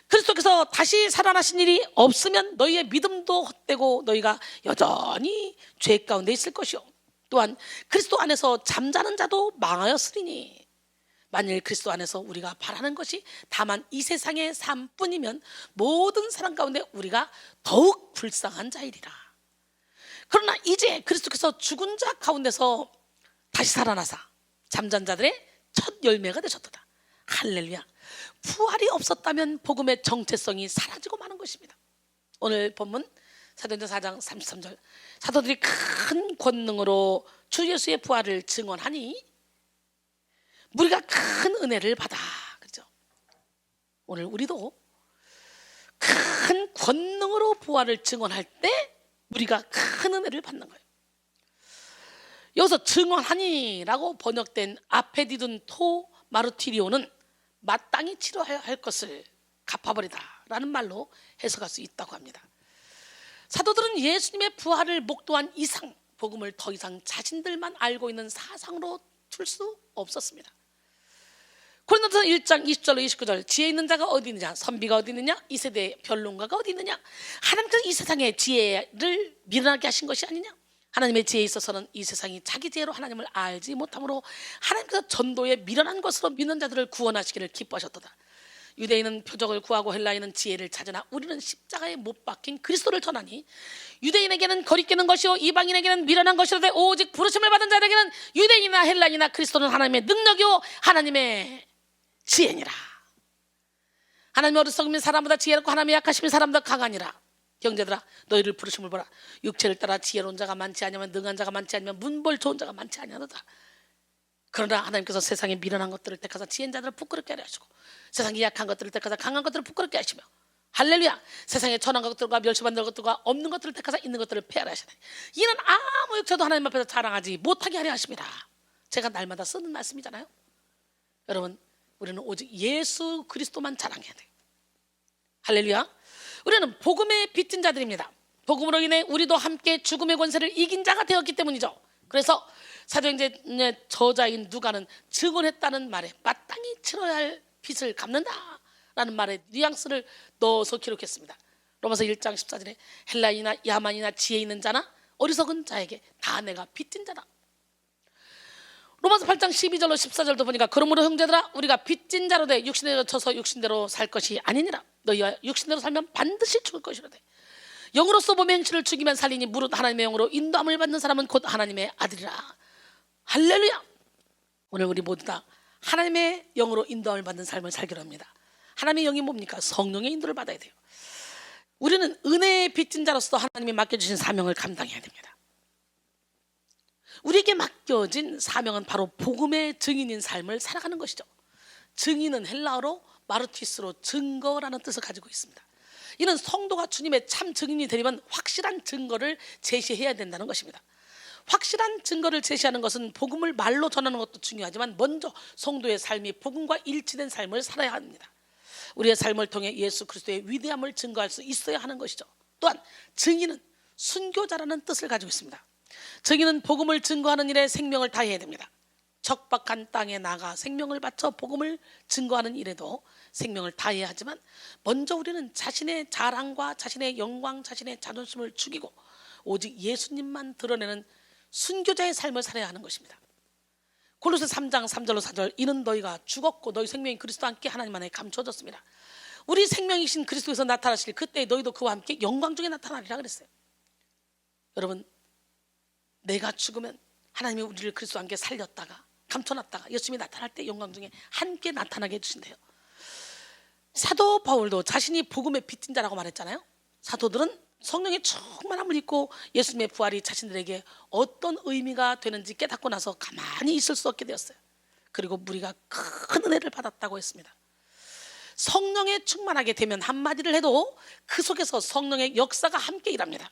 그리스도께서 다시 살아나신 일이 없으면 너희의 믿음도 헛되고 너희가 여전히 죄 가운데 있을 것이요. 또한 그리스도 안에서 잠자는 자도 망하였으리니, 만일 그리스도 안에서 우리가 바라는 것이 다만 이 세상의 삶뿐이면 모든 사람 가운데 우리가 더욱 불쌍한 자이리라. 그러나 이제 그리스도께서 죽은 자 가운데서 다시 살아나사 잠잔 자들의 첫 열매가 되셨도다. 할렐루야. 부활이 없었다면 복음의 정체성이 사라지고 마는 것입니다. 오늘 본문 사도행전 4장 33절, 사도들이 큰 권능으로 주 예수의 부활을 증언하니 우리가 큰 은혜를 받아. 그렇죠? 오늘 우리도 큰 권능으로 부활을 증언할 때 우리가 큰 은혜를 받는 거예요. 여기서 증언하니라고 번역된 아페디둔 토 마르티리오는 마땅히 치러야 할 것을 갚아버리다라는 말로 해석할 수 있다고 합니다. 사도들은 예수님의 부활을 목도한 이상 복음을 더 이상 자신들만 알고 있는 사상으로 둘 수 없었습니다. 고린도전서 1장 20절로 29절, 지혜 있는 자가 어디 있느냐, 선비가 어디 있느냐, 이 세대의 변론가가 어디 있느냐. 하나님께서 이 세상의 지혜를 미련하게 하신 것이 아니냐. 하나님의 지혜에 있어서는 이 세상이 자기 지혜로 하나님을 알지 못하므로 하나님께서 전도에 미련한 것으로 믿는 자들을 구원하시기를 기뻐하셨도다. 유대인은 표적을 구하고 헬라인은 지혜를 찾으나 우리는 십자가에 못 박힌 그리스도를 전하니, 유대인에게는 거리끼는 것이요 이방인에게는 미련한 것이로되 오직 부르심을 받은 자들에게는 유대인이나 헬라인이나 그리스도는 하나님의 능력이요 하나님의 지혜니라. 하나님의 어리석음이 사람보다 지혜롭고 하나님의 약하심이 사람보다 강하니라. 형제들아, 너희를 부르심을 보라. 육체를 따라 지혜로운 자가 많지 아니하면, 능한 자가 많지 아니면, 문벌 좋은 자가 많지 아니하도다. 그러나 하나님께서 세상에 미련한 것들을 택하사 지혜인 자들을 부끄럽게 하려 하시고, 세상에 약한 것들을 택하사 강한 것들을 부끄럽게 하시며, 할렐루야, 세상에 천한 것들과 멸시받는 것들과 없는 것들을 택하사 있는 것들을 폐하려 하시니, 이는 아무 육체도 하나님 앞에서 자랑하지 못하게 하려 하십니다. 제가 날마다 쓰는 말씀이잖아요. 여러분, 우리는 오직 예수 그리스도만 자랑해야 돼요. 할렐루야. 우리는 복음의 빚진 자들입니다. 복음으로 인해 우리도 함께 죽음의 권세를 이긴 자가 되었기 때문이죠. 그래서 사도행전의 저자인 누가는 증언했다는 말에 마땅히 치러야 할 빚을 갚는다라는 말에 뉘앙스를 넣어서 기록했습니다. 로마서 1장 14절에 헬라인이나 야만이나 지혜 있는 자나 어리석은 자에게 다 내가 빚진 자다. 로마서 8장 12절로 14절도 보니까 그러므로 형제들아 우리가 빚진 자로 돼 육신대로 쳐서 육신대로 살 것이 아니니라. 너희와 육신대로 살면 반드시 죽을 것이로되 영으로서 몸의 행실을 죽이면 살리니 무릇 하나님의 영으로 인도함을 받는 사람은 곧 하나님의 아들이라. 할렐루야. 오늘 우리 모두 다 하나님의 영으로 인도함을 받는 삶을 살기로 합니다. 하나님의 영이 뭡니까? 성령의 인도를 받아야 돼요. 우리는 은혜의 빚진 자로서 하나님이 맡겨주신 사명을 감당해야 됩니다. 우리에게 맡겨진 사명은 바로 복음의 증인인 삶을 살아가는 것이죠. 증인은 헬라어로 마르티스로 증거라는 뜻을 가지고 있습니다. 이는 성도가 주님의 참 증인이 되려면 확실한 증거를 제시해야 된다는 것입니다. 확실한 증거를 제시하는 것은 복음을 말로 전하는 것도 중요하지만 먼저 성도의 삶이 복음과 일치된 삶을 살아야 합니다. 우리의 삶을 통해 예수 그리스도의 위대함을 증거할 수 있어야 하는 것이죠. 또한 증인은 순교자라는 뜻을 가지고 있습니다. 증인은 복음을 증거하는 일에 생명을 다해야 됩니다. 적박한 땅에 나가 생명을 바쳐 복음을 증거하는 일에도 생명을 다해야 하지만 먼저 우리는 자신의 자랑과 자신의 영광, 자신의 자존심을 죽이고 오직 예수님만 드러내는 순교자의 삶을 살아야 하는 것입니다. 골로새 3장 3절로 4절 이는 너희가 죽었고 너희 생명이 그리스도와 함께 하나님 안에 감춰졌습니다. 우리 생명이신 그리스도에서 나타나실 그때 너희도 그와 함께 영광 중에 나타나리라 그랬어요. 여러분, 내가 죽으면 하나님이 우리를 그리스도와 함께 살렸다가 감춰놨다가 예수님이 나타날 때 영광 중에 함께 나타나게 해주신대요. 사도 바울도 자신이 복음의 빚진 자라고 말했잖아요. 사도들은 성령의 충만함을 입고 예수님의 부활이 자신들에게 어떤 의미가 되는지 깨닫고 나서 가만히 있을 수 없게 되었어요. 그리고 우리가 큰 은혜를 받았다고 했습니다. 성령에 충만하게 되면 한마디를 해도 그 속에서 성령의 역사가 함께 일합니다.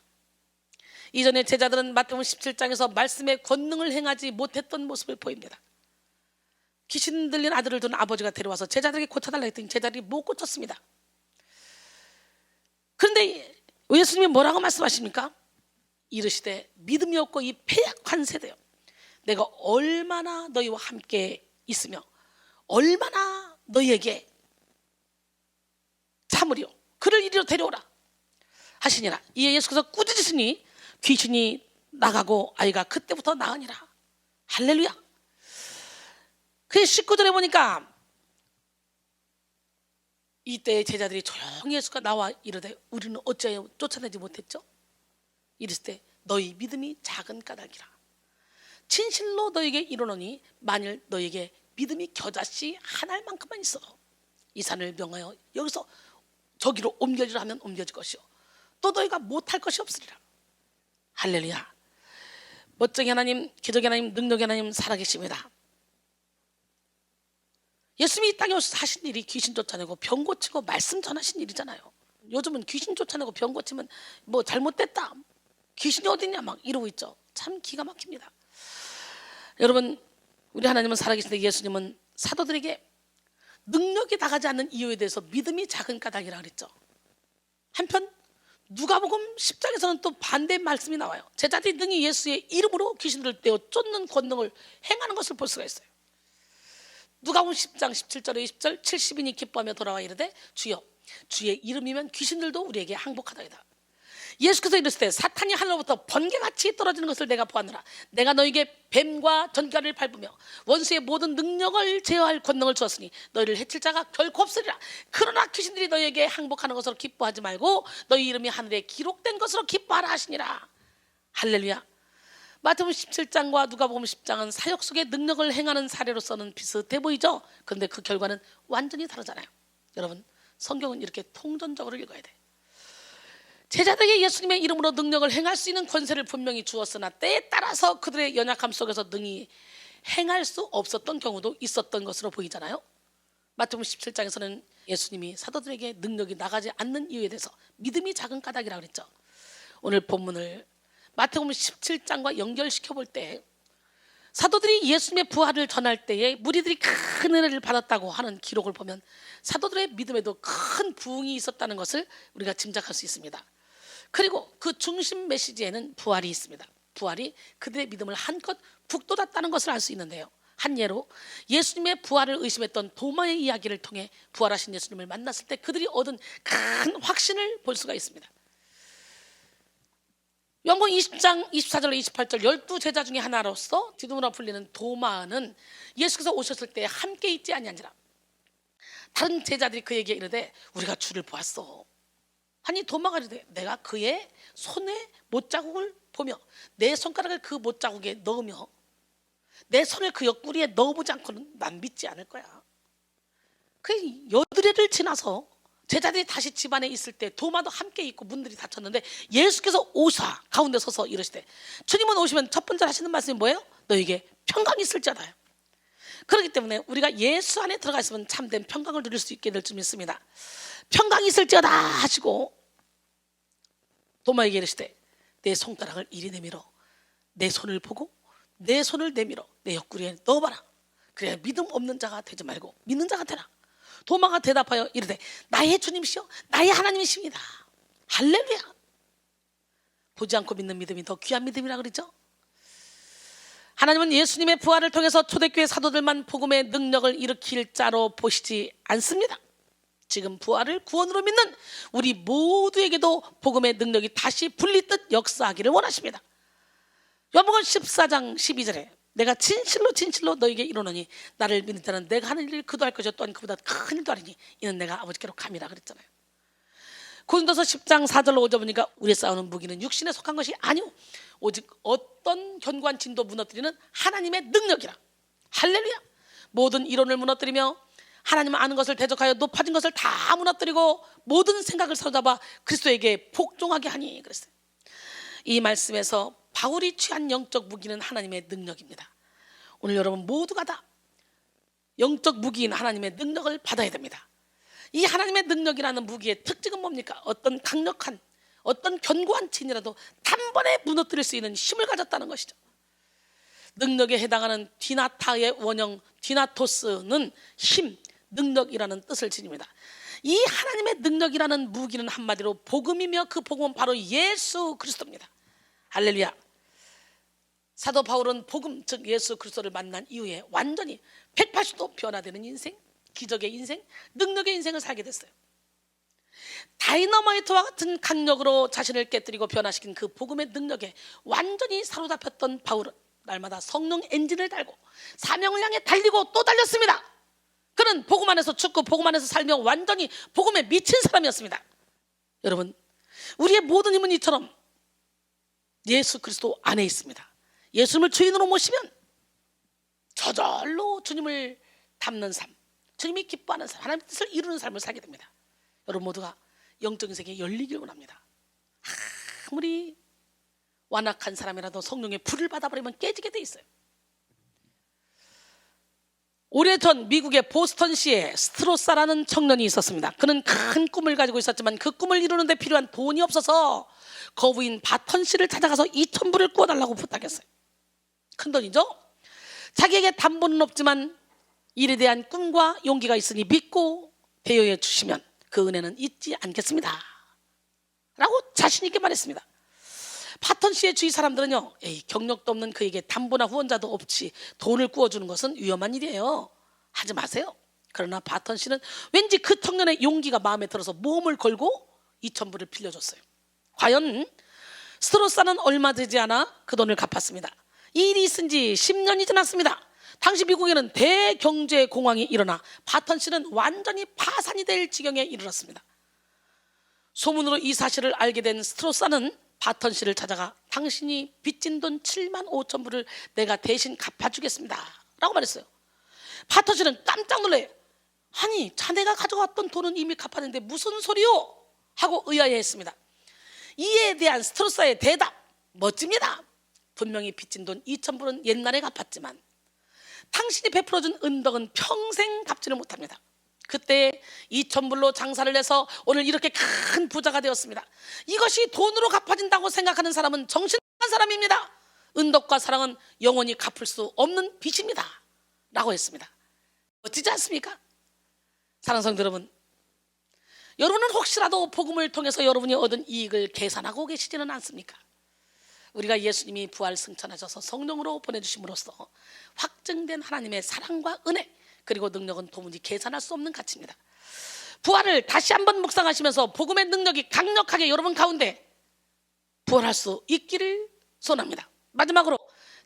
이전에 제자들은 마태복음 17장에서 말씀의 권능을 행하지 못했던 모습을 보입니다. 귀신 들린 아들을 둔 아버지가 데려와서 제자들에게 고쳐달라 했더니 제자들이 못 고쳤습니다. 그런데 예수님이 뭐라고 말씀하십니까? 이르시되 믿음이 없고 이 패약한 세대요, 내가 얼마나 너희와 함께 있으며 얼마나 너희에게 참으리요 그를 이리로 데려오라 하시니라. 이에 예수께서 꾸짖으시니 귀신이 나가고 아이가 그때부터 나으니라. 할렐루야. 그 19절에 보니까 이때 제자들이 조용히 예수가 나와 이르되 우리는 어찌하여 쫓아내지 못했죠? 이랬을 때 너희 믿음이 작은 까닭이라. 진실로 너에게 이르노니 만일 너에게 믿음이 겨자씨 한 알만큼만 있어 이 산을 명하여 여기서 저기로 옮겨지라 하면 옮겨질 것이요 또 너희가 못할 것이 없으리라. 할렐루야. 멋쟁이 하나님, 기적의 하나님, 능력의 하나님 살아계십니다. 예수님이 이 땅에 오셔서 하신 일이 귀신 쫓아내고 병 고치고 말씀 전하신 일이잖아요. 요즘은 귀신 쫓아내고 병 고치면 뭐 잘못됐다, 귀신이 어딨냐 막 이러고 있죠. 참 기가 막힙니다. 여러분, 우리 하나님은 살아계신데 예수님은 사도들에게 능력이 나가지 않는 이유에 대해서 믿음이 작은 까닭이라 그랬죠. 한편 누가복음 10장에서는 또 반대 말씀이 나와요. 제자들이 능히 예수의 이름으로 귀신들을 떼어 쫓는 권능을 행하는 것을 볼 수가 있어요. 누가복음 10장 17절에 20절 70인이 기뻐하며 돌아와 이르되 주여 주의 이름이면 귀신들도 우리에게 항복하다이다. 예수께서 이르시되 사탄이 하늘로부터 번개같이 떨어지는 것을 내가 보았노라. 내가 너에게 뱀과 전갈을 밟으며 원수의 모든 능력을 제어할 권능을 주었으니 너희를 해칠 자가 결코 없으리라. 그러나 귀신들이 너희에게 항복하는 것으로 기뻐하지 말고 너희 이름이 하늘에 기록된 것으로 기뻐하라 하시니라. 할렐루야. 마태복음 17장과 누가복음 10장은 사역 속의 능력을 행하는 사례로서는 비슷해 보이죠. 그런데 그 결과는 완전히 다르잖아요. 여러분, 성경은 이렇게 통전적으로 읽어야 돼요. 제자들에게 예수님의 이름으로 능력을 행할 수 있는 권세를 분명히 주었으나 때에 따라서 그들의 연약함 속에서 능히 행할 수 없었던 경우도 있었던 것으로 보이잖아요. 마태복음 17장에서는 예수님이 사도들에게 능력이 나가지 않는 이유에 대해서 믿음이 작은 까닭이라고 그랬죠. 오늘 본문을 마태복음 17장과 연결시켜 볼 때 사도들이 예수님의 부활을 전할 때에 무리들이 큰 은혜를 받았다고 하는 기록을 보면 사도들의 믿음에도 큰 부흥이 있었다는 것을 우리가 짐작할 수 있습니다. 그리고 그 중심 메시지에는 부활이 있습니다. 부활이 그들의 믿음을 한껏 북돋았다는 것을 알 수 있는데요. 한 예로 예수님의 부활을 의심했던 도마의 이야기를 통해 부활하신 예수님을 만났을 때 그들이 얻은 큰 확신을 볼 수가 있습니다. 요한복음 20장 24절로 28절 12제자 중에 하나로서 디두므라 불리는 도마는 예수께서 오셨을 때 함께 있지 아니한지라. 다른 제자들이 그에게 이르되 우리가 주를 보았어. 아니 도마가 이르되 내가 그의 손에 못자국을 보며 내 손가락을 그 못자국에 넣으며 내 손을 그 옆구리에 넣어보지 않고는 난 믿지 않을 거야. 그 여드레를 지나서 제자들이 다시 집안에 있을 때 도마도 함께 있고 문들이 닫혔는데 예수께서 오사 가운데 서서 이러시되, 주님은 오시면 첫 번째 하시는 말씀이 뭐예요? 너에게 평강이 있을지어다. 그렇기 때문에 우리가 예수 안에 들어가 있으면 참된 평강을 누릴 수 있게 될 줄 믿습니다. 평강이 있을지어다 하시고 도마에게 이르시되 내 손가락을 이리 내밀어 내 손을 보고 내 손을 내밀어 내 옆구리에 넣어봐라. 그래야 믿음 없는 자가 되지 말고 믿는 자가 되라. 도마가 대답하여 이르되 나의 주님이시여 나의 하나님이십니다. 할렐루야. 보지 않고 믿는 믿음이 더 귀한 믿음이라 그러죠. 하나님은 예수님의 부활을 통해서 초대교회 사도들만 복음의 능력을 일으킬 자로 보시지 않습니다. 지금 부활을 구원으로 믿는 우리 모두에게도 복음의 능력이 다시 불리듯 역사하기를 원하십니다. 요한복음 14장 12절에 내가 진실로 진실로 너에게 이르노니 나를 믿는 자는 내가 하는 일을 그도 할 것이요 또한 그보다 큰 일도 하리니 이는 내가 아버지께로 감이라 그랬잖아요. 고린도서 10장 4절로 5절 보니까 우리의 싸우는 무기는 육신에 속한 것이 아니오 오직 어떤 견고한 진도 무너뜨리는 하나님의 능력이라. 할렐루야. 모든 이론을 무너뜨리며 하나님 아는 것을 대적하여 높아진 것을 다 무너뜨리고 모든 생각을 사로잡아 그리스도에게 복종하게 하니 그랬어요. 이 말씀에서 바울이 취한 영적 무기는 하나님의 능력입니다. 오늘 여러분 모두가 다 영적 무기인 하나님의 능력을 받아야 됩니다. 이 하나님의 능력이라는 무기의 특징은 뭡니까? 어떤 강력한 어떤 견고한 진이라도 단번에 무너뜨릴 수 있는 힘을 가졌다는 것이죠. 능력에 해당하는 디나타의 원형 디나토스는 힘, 능력이라는 뜻을 지닙니다. 이 하나님의 능력이라는 무기는 한마디로 복음이며 그 복음은 바로 예수 그리스도입니다. 할렐루야. 사도 바울은 복음 즉 예수 그리스도를 만난 이후에 완전히 180도 변화되는 인생, 기적의 인생, 능력의 인생을 살게 됐어요. 다이너마이트와 같은 강력으로 자신을 깨뜨리고 변화시킨 그 복음의 능력에 완전히 사로잡혔던 바울은 날마다 성령 엔진을 달고 사명을 향해 달리고 또 달렸습니다. 그는 복음 안에서 죽고 복음 안에서 살며 완전히 복음에 미친 사람이었습니다. 여러분, 우리의 모든 힘은 이처럼 예수 그리스도 안에 있습니다. 예수님을 주인으로 모시면 저절로 주님을 닮는 삶, 주님이 기뻐하는 삶, 하나님의 뜻을 이루는 삶을 살게 됩니다. 여러분 모두가 영적인 세계에 열리길 원합니다. 아무리 완악한 사람이라도 성령의 불을 받아버리면 깨지게 돼 있어요. 오래전 미국의 보스턴시에 스트로사라는 청년이 있었습니다. 그는 큰 꿈을 가지고 있었지만 그 꿈을 이루는 데 필요한 돈이 없어서 거부인 바턴시를 찾아가서 2,000불을 구워달라고 부탁했어요. 큰 돈이죠. 자기에게 담보는 없지만 일에 대한 꿈과 용기가 있으니 믿고 대여해 주시면 그 은혜는 잊지 않겠습니다 라고 자신 있게 말했습니다. 바턴시의 주위 사람들은요, 경력도 없는 그에게 담보나 후원자도 없이 돈을 구워주는 것은 위험한 일이에요, 하지 마세요. 그러나 바턴시는 왠지 그 청년의 용기가 마음에 들어서 모험을 걸고 2,000불을 빌려줬어요. 과연 스트로사는 얼마 되지 않아 그 돈을 갚았습니다. 이 일이 있은 지 10년이 지났습니다. 당시 미국에는 대경제 공황이 일어나 바턴시는 완전히 파산이 될 지경에 이르렀습니다. 소문으로 이 사실을 알게 된 스트로사는 바턴시를 찾아가 당신이 빚진 돈 7만 5천 불을 내가 대신 갚아주겠습니다 라고 말했어요. 바턴시는 깜짝 놀래, 아니 자네가 가져왔던 돈은 이미 갚았는데 무슨 소리요? 하고 의아해했습니다. 이에 대한 스트로사의 대답 멋집니다. 분명히 빚진 돈 2천 불은 옛날에 갚았지만 당신이 베풀어준 은덕은 평생 갚지를 못합니다. 그때 2,000불로 장사를 해서 오늘 이렇게 큰 부자가 되었습니다. 이것이 돈으로 갚아진다고 생각하는 사람은 정신 나간 사람입니다. 은덕과 사랑은 영원히 갚을 수 없는 빚입니다 라고 했습니다. 멋지지 않습니까? 사랑하는 성도 여러분, 여러분은 혹시라도 복음을 통해서 여러분이 얻은 이익을 계산하고 계시지는 않습니까? 우리가 예수님이 부활 승천하셔서 성령으로 보내주심으로써 확증된 하나님의 사랑과 은혜 그리고 능력은 도무지 계산할 수 없는 가치입니다. 부활을 다시 한번 묵상하시면서 복음의 능력이 강력하게 여러분 가운데 부활할 수 있기를 소원합니다. 마지막으로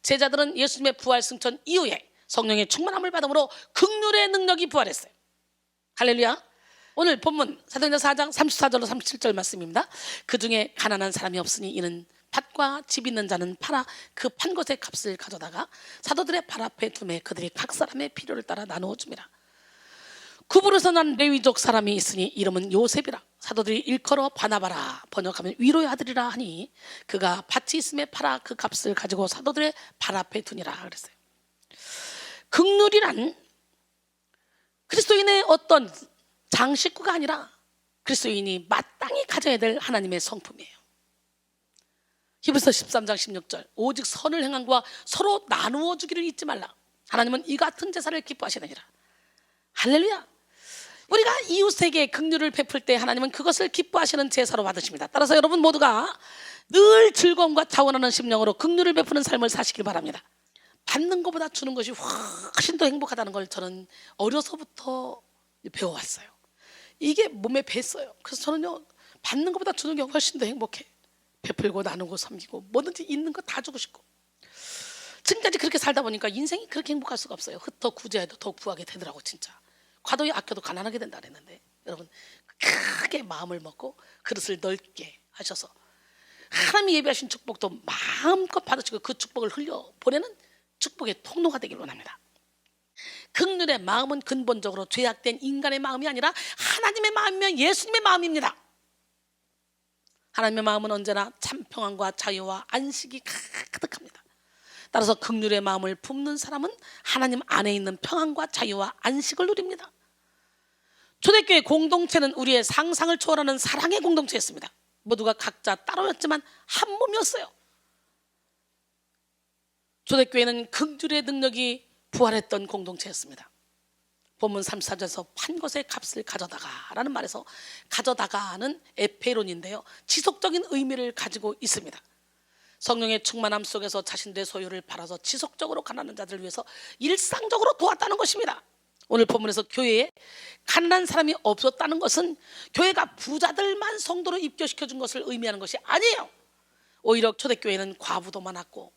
제자들은 예수님의 부활 승천 이후에 성령의 충만함을 받음으로 긍휼의 능력이 부활했어요. 할렐루야. 오늘 본문 사도행전 4장 34절로 37절 말씀입니다. 그 중에 가난한 사람이 없으니 이는 밭과 집 있는 자는 팔아 그 판 것의 값을 가져다가 사도들의 발 앞에 두매 그들이 각 사람의 필요를 따라 나누어 줍니다. 구불에서 난 레위족 사람이 있으니 이름은 요셉이라. 사도들이 일컬어 바나바라 번역하면 위로의 아들이라 하니 그가 밭이 있음에 팔아 그 값을 가지고 사도들의 발 앞에 두니라 그랬어요. 긍휼이란 그리스도인의 어떤 장식구가 아니라 그리스도인이 마땅히 가져야 될 하나님의 성품이에요. 히브리서 13장 16절 오직 선을 행함과 서로 나누어 주기를 잊지 말라. 하나님은 이 같은 제사를 기뻐하시느니라. 할렐루야. 우리가 이웃에게 긍휼을 베풀 때 하나님은 그것을 기뻐하시는 제사로 받으십니다. 따라서 여러분 모두가 늘 즐거움과 자원하는 심령으로 긍휼을 베푸는 삶을 사시길 바랍니다. 받는 것보다 주는 것이 훨씬 더 행복하다는 걸 저는 어려서부터 배워왔어요. 이게 몸에 뱄어요. 그래서 저는요, 받는 것보다 주는 게 훨씬 더 행복해. 베풀고 나누고 섬기고 뭐든지 있는 거 다 주고 싶고. 지금까지 그렇게 살다 보니까 인생이 그렇게 행복할 수가 없어요. 흩어 구제해도 더욱 구하게 되더라고. 진짜 과도히 아껴도 가난하게 된다 그랬는데, 여러분 크게 마음을 먹고 그릇을 넓게 하셔서 하나님이 예비하신 축복도 마음껏 받으시고 그 축복을 흘려 보내는 축복의 통로가 되길 원합니다. 긍휼의 마음은 근본적으로 죄악된 인간의 마음이 아니라 하나님의 마음이며 예수님의 마음입니다. 하나님의 마음은 언제나 참 평안과 자유와 안식이 가득합니다. 따라서 긍휼의 마음을 품는 사람은 하나님 안에 있는 평안과 자유와 안식을 누립니다. 초대교회 공동체는 우리의 상상을 초월하는 사랑의 공동체였습니다. 모두가 각자 따로였지만 한 몸이었어요. 초대교회는 긍휼의 능력이 부활했던 공동체였습니다. 본문 34절에서 판 것의 값을 가져다가 라는 말에서 가져다가는 에페론인데요, 지속적인 의미를 가지고 있습니다. 성령의 충만함 속에서 자신들의 소유를 팔아서 지속적으로 가난한 자들을 위해서 일상적으로 도왔다는 것입니다. 오늘 본문에서 교회에 가난한 사람이 없었다는 것은 교회가 부자들만 성도로 입교시켜준 것을 의미하는 것이 아니에요. 오히려 초대교회는 과부도 많았고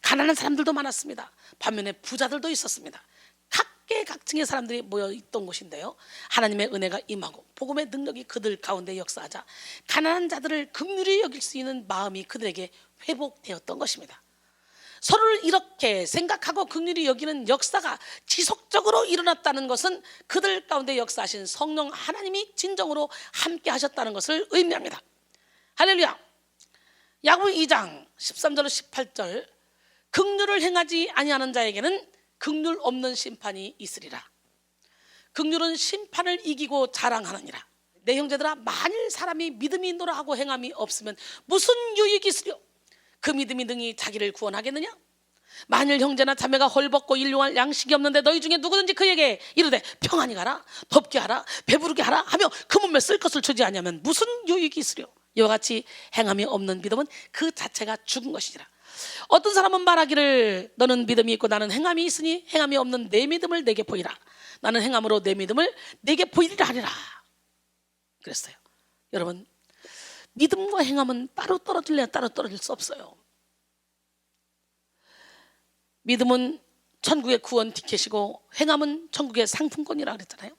가난한 사람들도 많았습니다. 반면에 부자들도 있었습니다. 각계각층의 사람들이 모여 있던 곳인데요, 하나님의 은혜가 임하고 복음의 능력이 그들 가운데 역사하자 가난한 자들을 긍휼히 여길 수 있는 마음이 그들에게 회복되었던 것입니다. 서로를 이렇게 생각하고 긍휼히 여기는 역사가 지속적으로 일어났다는 것은 그들 가운데 역사하신 성령 하나님이 진정으로 함께 하셨다는 것을 의미합니다. 할렐루야. 야고보 2장 13절로 18절 긍휼을 행하지 아니하는 자에게는 긍휼 없는 심판이 있으리라. 긍휼은 심판을 이기고 자랑하느니라. 내 형제들아, 만일 사람이 믿음이 있노라 하고 행함이 없으면 무슨 유익이 있으려? 그 믿음이 능히 자기를 구원하겠느냐? 만일 형제나 자매가 헐벗고 일용할 양식이 없는데 너희 중에 누구든지 그에게 이르되 평안히 가라, 덥게 하라, 배부르게 하라 하며 그 몸에 쓸 것을 주지 아니하면 무슨 유익이 있으려? 이와 같이 행함이 없는 믿음은 그 자체가 죽은 것이니라. 어떤 사람은 말하기를 너는 믿음이 있고 나는 행함이 있으니 행함이 없는 내 믿음을 내게 보이라. 나는 행함으로 내 믿음을 내게 보이리라 하리라 그랬어요. 여러분, 믿음과 행함은 따로 떨어질래야 따로 떨어질 수 없어요. 믿음은 천국의 구원 티켓이고 행함은 천국의 상품권이라 그랬잖아요.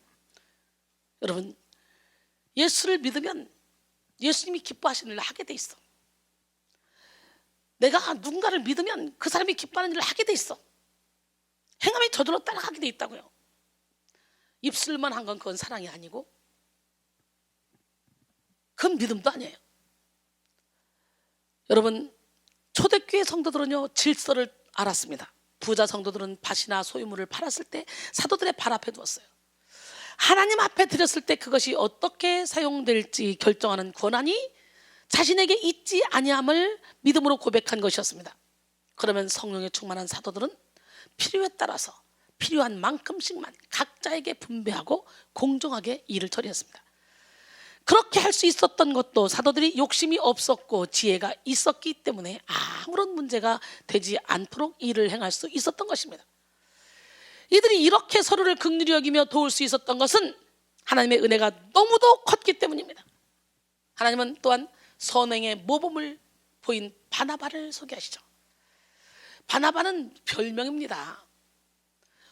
여러분, 예수를 믿으면 예수님이 기뻐하시는 일을 하게 돼 있어. 내가 누군가를 믿으면 그 사람이 기뻐하는 일을 하게 돼 있어. 행함이 저절로 따라가게 돼 있다고요. 입술만 한 건 그건 사랑이 아니고 그건 믿음도 아니에요. 여러분, 초대교회 성도들은요 질서를 알았습니다. 부자 성도들은 밭이나 소유물을 팔았을 때 사도들의 발 앞에 두었어요. 하나님 앞에 드렸을 때 그것이 어떻게 사용될지 결정하는 권한이 자신에게 있지 아니함을 믿음으로 고백한 것이었습니다. 그러면 성령에 충만한 사도들은 필요에 따라서 필요한 만큼씩만 각자에게 분배하고 공정하게 일을 처리했습니다. 그렇게 할 수 있었던 것도 사도들이 욕심이 없었고 지혜가 있었기 때문에 아무런 문제가 되지 않도록 일을 행할 수 있었던 것입니다. 이들이 이렇게 서로를 긍휼히 여기며 도울 수 있었던 것은 하나님의 은혜가 너무도 컸기 때문입니다. 하나님은 또한 선행의 모범을 보인 바나바를 소개하시죠. 바나바는 별명입니다.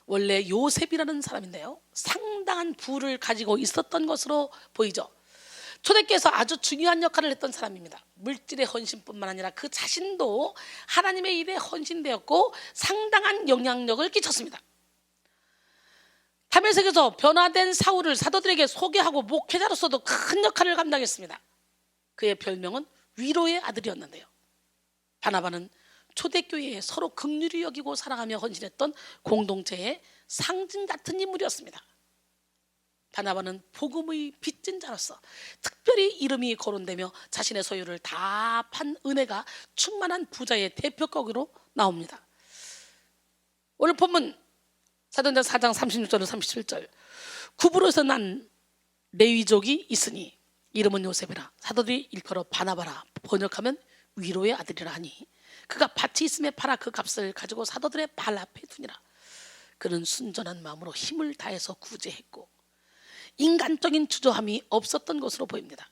원래 요셉이라는 사람인데요, 상당한 부를 가지고 있었던 것으로 보이죠. 초대교회에서 아주 중요한 역할을 했던 사람입니다. 물질의 헌신뿐만 아니라 그 자신도 하나님의 일에 헌신되었고 상당한 영향력을 끼쳤습니다. 다메섹에서 변화된 사울을 사도들에게 소개하고 목회자로서도 큰 역할을 감당했습니다. 그의 별명은 위로의 아들이었는데요, 바나바는 초대교회에 서로 긍휼히 여기고 사랑하며 헌신했던 공동체의 상징 같은 인물이었습니다. 바나바는 복음의 빚진 자로서 특별히 이름이 거론되며 자신의 소유를 다 판 은혜가 충만한 부자의 대표격으로 나옵니다. 오늘 본문 사도행전 4장 36절로 37절, 구브로에서 난 레위족이 있으니 이름은 요셉이라 사도들이 일컬어 바나바라, 번역하면 위로의 아들이라 하니 그가 밭이 있음에 팔아 그 값을 가지고 사도들의 발 앞에 두니라. 그는 순전한 마음으로 힘을 다해서 구제했고 인간적인 주저함이 없었던 것으로 보입니다.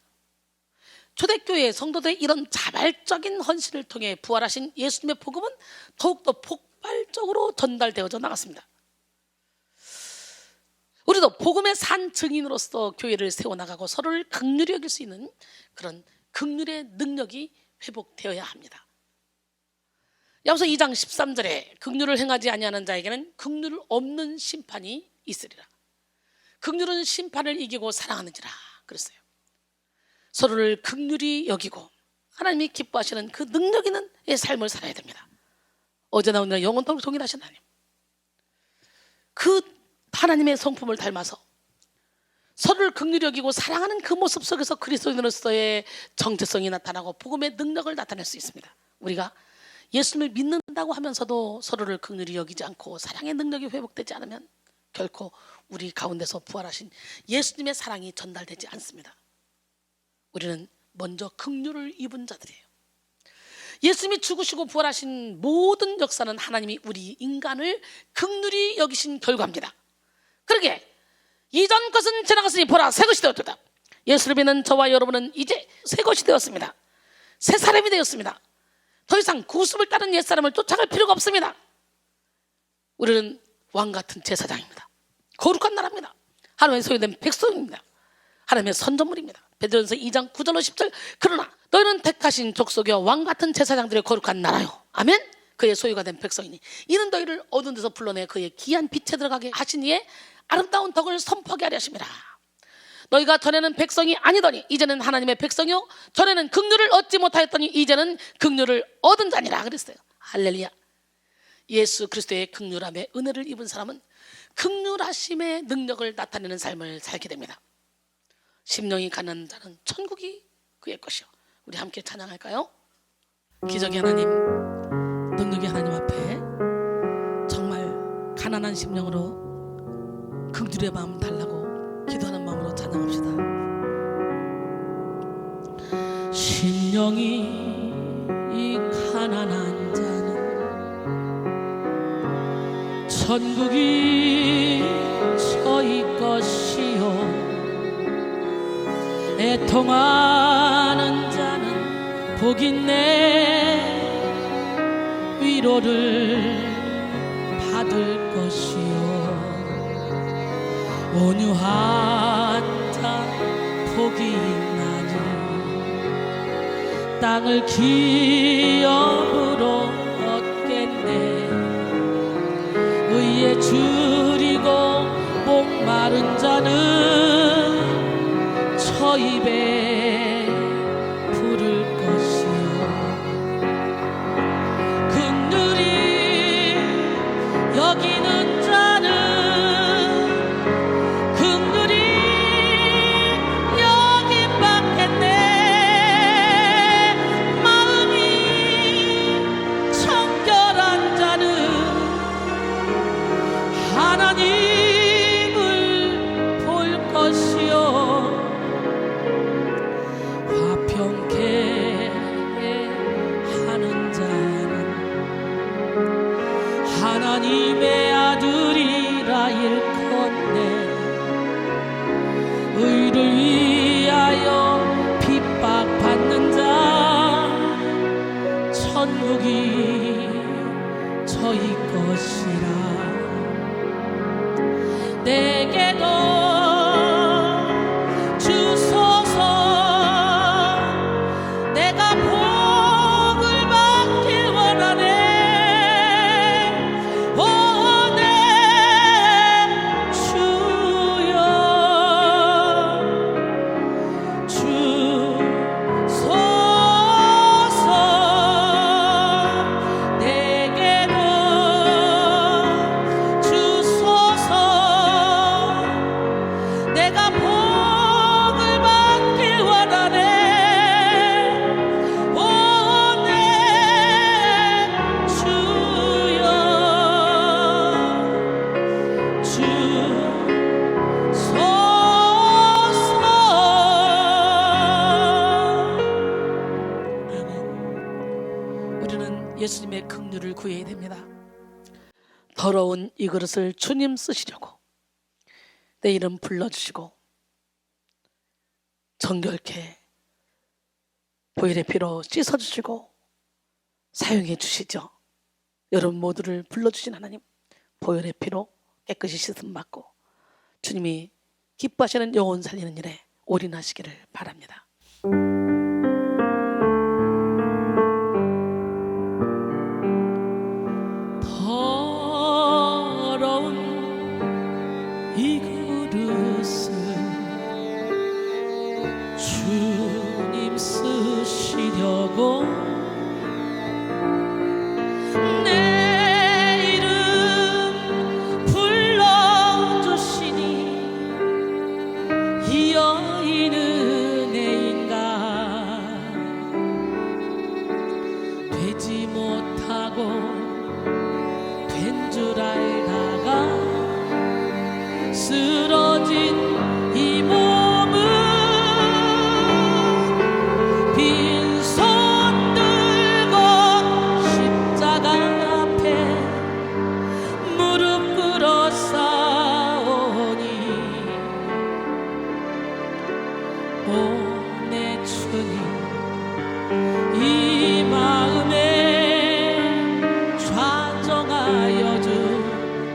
초대교회 성도들의 이런 자발적인 헌신을 통해 부활하신 예수님의 복음은 더욱더 폭발적으로 전달되어져 나갔습니다. 우리도 복음의 산 증인으로서 교회를 세워나가고 서로를 긍휼히 여길 수 있는 그런 긍휼의 능력이 회복되어야 합니다. 야고보서 2장 13절에 긍휼을 행하지 아니하는 자에게는 긍휼 없는 심판이 있으리라. 긍휼은 심판을 이기고 사랑하는지라 그랬어요. 서로를 긍휼히 여기고 하나님이 기뻐하시는 그 능력 있는 삶을 살아야 됩니다. 어제나 오늘나 영원토록 동일하신 하나님, 그 하나님의 성품을 닮아서 서로를 긍휼히 여기고 사랑하는 그 모습 속에서 그리스도인으로서의 정체성이 나타나고 복음의 능력을 나타낼 수 있습니다. 우리가 예수님을 믿는다고 하면서도 서로를 긍휼히 여기지 않고 사랑의 능력이 회복되지 않으면 결코 우리 가운데서 부활하신 예수님의 사랑이 전달되지 않습니다. 우리는 먼저 긍휼을 입은 자들이에요. 예수님이 죽으시고 부활하신 모든 역사는 하나님이 우리 인간을 긍휼히 여기신 결과입니다. 그러게 이전 것은 지나갔으니 보라 새 것이 되었다. 예수를 믿는 저와 여러분은 이제 새 것이 되었습니다. 새 사람이 되었습니다. 더 이상 구습을 따른 옛사람을 쫓아갈 필요가 없습니다. 우리는 왕같은 제사장입니다. 거룩한 나라입니다. 하나님의 소유된 백성입니다. 하나님의 선전물입니다. 베드로전서 2장 9절로 10절, 그러나 너희는 택하신 족속이요 왕같은 제사장들의 거룩한 나라요, 아멘. 그의 소유가 된 백성이니 이는 너희를 어두운 데서 불러내 그의 귀한 빛에 들어가게 하신 이의 아름다운 덕을 선포하게 하려 하심이라. 너희가 전에는 백성이 아니더니 이제는 하나님의 백성이요 전에는 긍휼을 얻지 못하였더니 이제는 긍휼을 얻은 자니라 그랬어요. 할렐루야. 예수 그리스도의 긍휼함의 은혜를 입은 사람은 긍휼하심의 능력을 나타내는 삶을 살게 됩니다. 심령이 가난한 자는 천국이 그의 것이요. 우리 함께 찬양할까요? 기적의 하나님, 능력의 하나님 앞에 정말 가난한 심령으로 긍휼의 마음 달라고 기도하는 마음으로 찬양합시다. 심령이 이 가난한 자는 천국이 저희 것이요 애통하는 자는 복 있네 위로를 받을 것이요 온유한 자 복이 있나니 땅을 기업으로 얻겠네 의에 줄이고 목마른 자는 저 입에 부를 것이요 긍휼히 여기는 자는 긍휼히 여김 받겠네 마음이 내게도 주소서. 내가 복을 받길 원하네. 오 내 주여 주소서. 내게도 주소서. 내가 복을 받길 원하네. 오 내 주여 주소서. 우리는 예수님의 긍휼을 구해야 됩니다. 더러운 이 그릇을 주님 쓰시려고 내 이름 불러주시고 정결케 보혈의 피로 씻어주시고 사용해 주시죠. 여러분 모두를 불러주신 하나님, 보혈의 피로 깨끗이 씻음 받고 주님이 기뻐하시는 영혼 살리는 일에 올인하시기를 바랍니다. 더러운 이 그릇을 주님 쓰시려고 내 이름 불러주시니 이 여인은 은혜인가. 되지 못하고 된 줄 알다가 쓰러진 이 몸은 빈손 들고 십자가 앞에 무릎 꿇어 싸우니 오 내 주님 이 마음에 좌정하여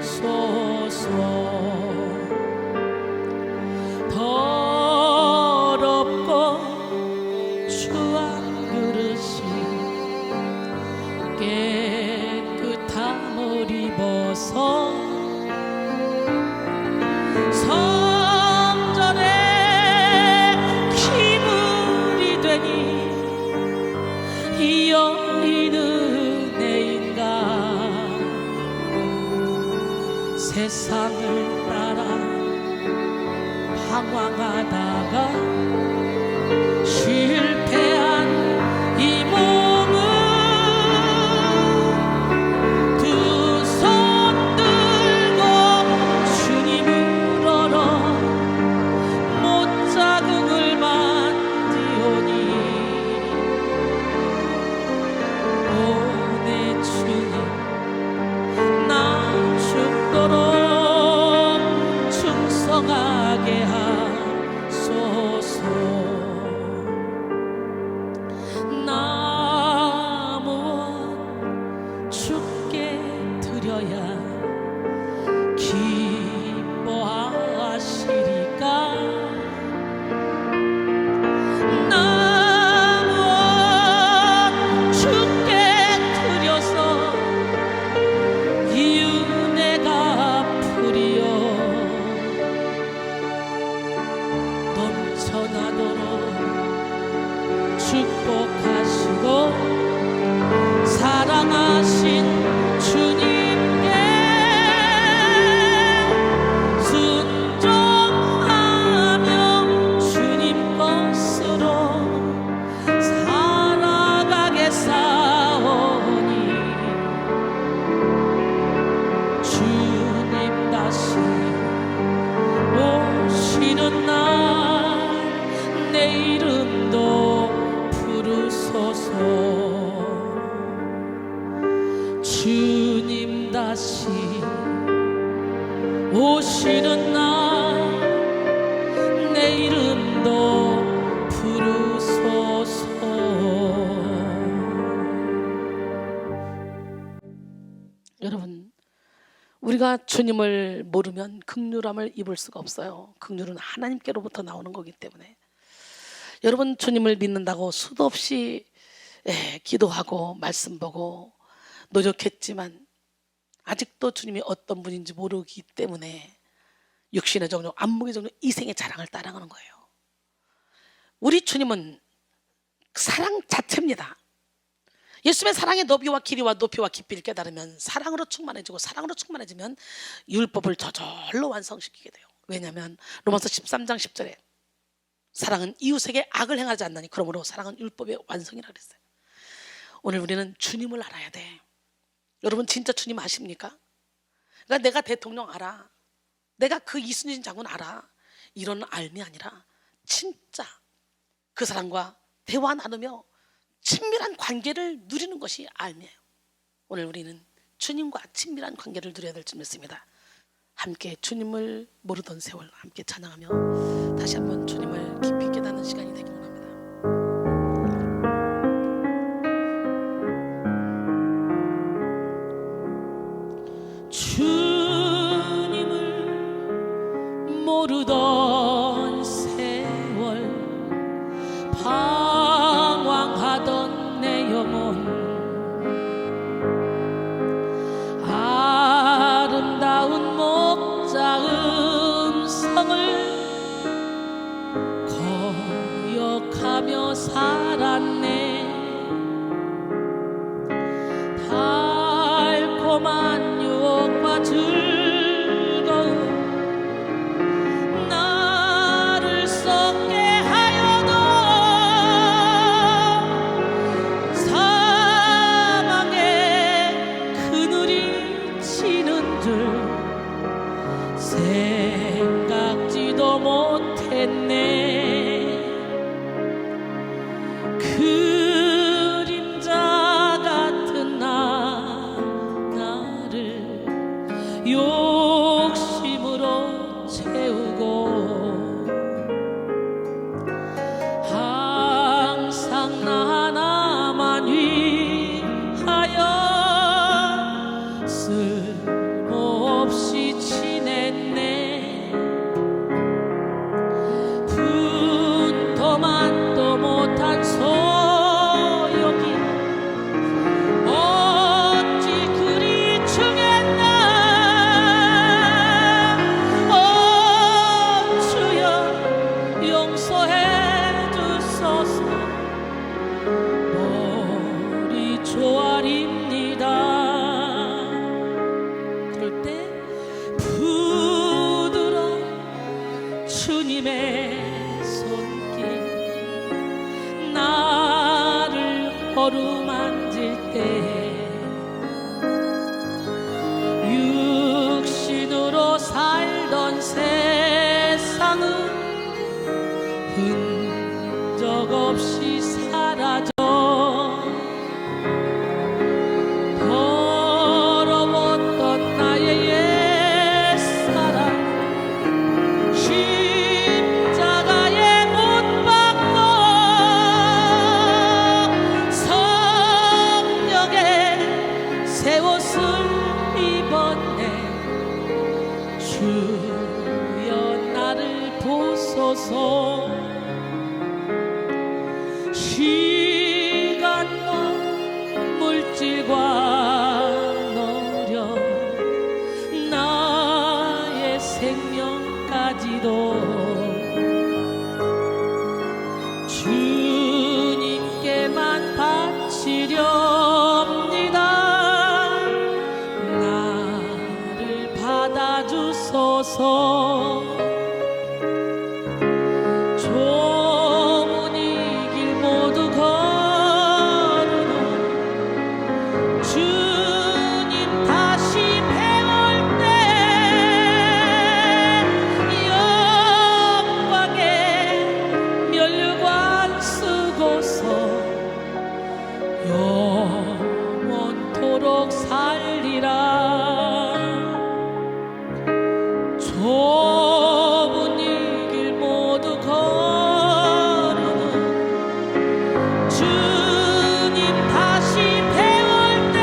주소서. 더럽고 추한 그릇이 깨끗함을 입어서 성전의 기물이 되니 이 여인은 은혜인가. 세상을 따라 방황하다가 실패한 이 몸은 두 손 들고 주님을 얼어 못자국을 만지오니 오 내 주님 나 죽도록 충성하게 하소서. 나 무엇 주께 드려야 기뻐하시리까. 나 무엇 주께 드려서 이 은혜가 풀이요 넘쳐나도록 축복하시고 사랑하신 주님께 순종하며 주님 것으로 살아가겠사오니 주님 다시 오시는 날 내 이름도 부르소서. 주님 다시 오시는 날 내 이름도 부르소서. 여러분, 우리가 우리가 주님을 모르면 긍휼함을 입을 수가 없어요. 긍휼은 하나님께로부터 나오는 거기 때문에. 여러분, 주님을 믿는다고 수도 없이 기도하고 말씀 보고 노력했지만 아직도 주님이 어떤 분인지 모르기 때문에 육신의 정욕, 안목의 정욕, 이생의 자랑을 따라가는 거예요. 우리 주님은 사랑 자체입니다. 예수님의 사랑의 너비와 길이와 높이와 깊이를 깨달으면 사랑으로 충만해지고, 사랑으로 충만해지면 율법을 저절로 완성시키게 돼요. 왜냐하면 로마서 13장 10절에 사랑은 이웃에게 악을 행하지 않나니 그러므로 사랑은 율법의 완성이라 그랬어요. 오늘 우리는 주님을 알아야 돼. 여러분, 진짜 주님 아십니까? 그러니까 내가 대통령 알아, 내가 그 이순신 장군 알아, 이런 알미 아니라 진짜 그 사람과 대화 나누며 친밀한 관계를 누리는 것이 알미예요. 오늘 우리는 주님과 친밀한 관계를 누려야 될 줄 믿습니다. 함께 주님을 모르던 세월 함께 찬양하며 다시 한번 주님을 깊이 깨닫는 시간이 되길 원합니다. 주님을 모르던 세월 방황하던 내 영혼, 아름다운 목자 음성을 거역하며 살았네. 달콤한 유혹과 즐거움 나를 썩게 하여도 사망의 그늘이 치는 줄 생각지도 못했네. 그림자 같은 나를 욕심으로 채우고 항상 나 하나만 위하여 쓸모없이 지냈네. 분토만도 못한 소욕이 어찌 그리 중했나. 주여 용서해 주소서. 머리 조아립니다. 그럴 때 부드러운 주님의 손길 나를 어루만질 때 육신으로 살던 세상은 흔적 없이 사라져. 더러웠던 나의 옛사랑 십자가에 못 박고 성령의 새 옷을 입었네. 주여 나를 보소서. 시간과 물질과 노력 나의 생명까지도 주님께만 바치렵니다. 나를 받아주소서. 좁은 이 길 모두 걸으는 주님 다시 배울 때 영광의 면류관 쓰고서 영원토록 살리라. 좁은 이 길 모두 걸으는 주님 다시 배울 때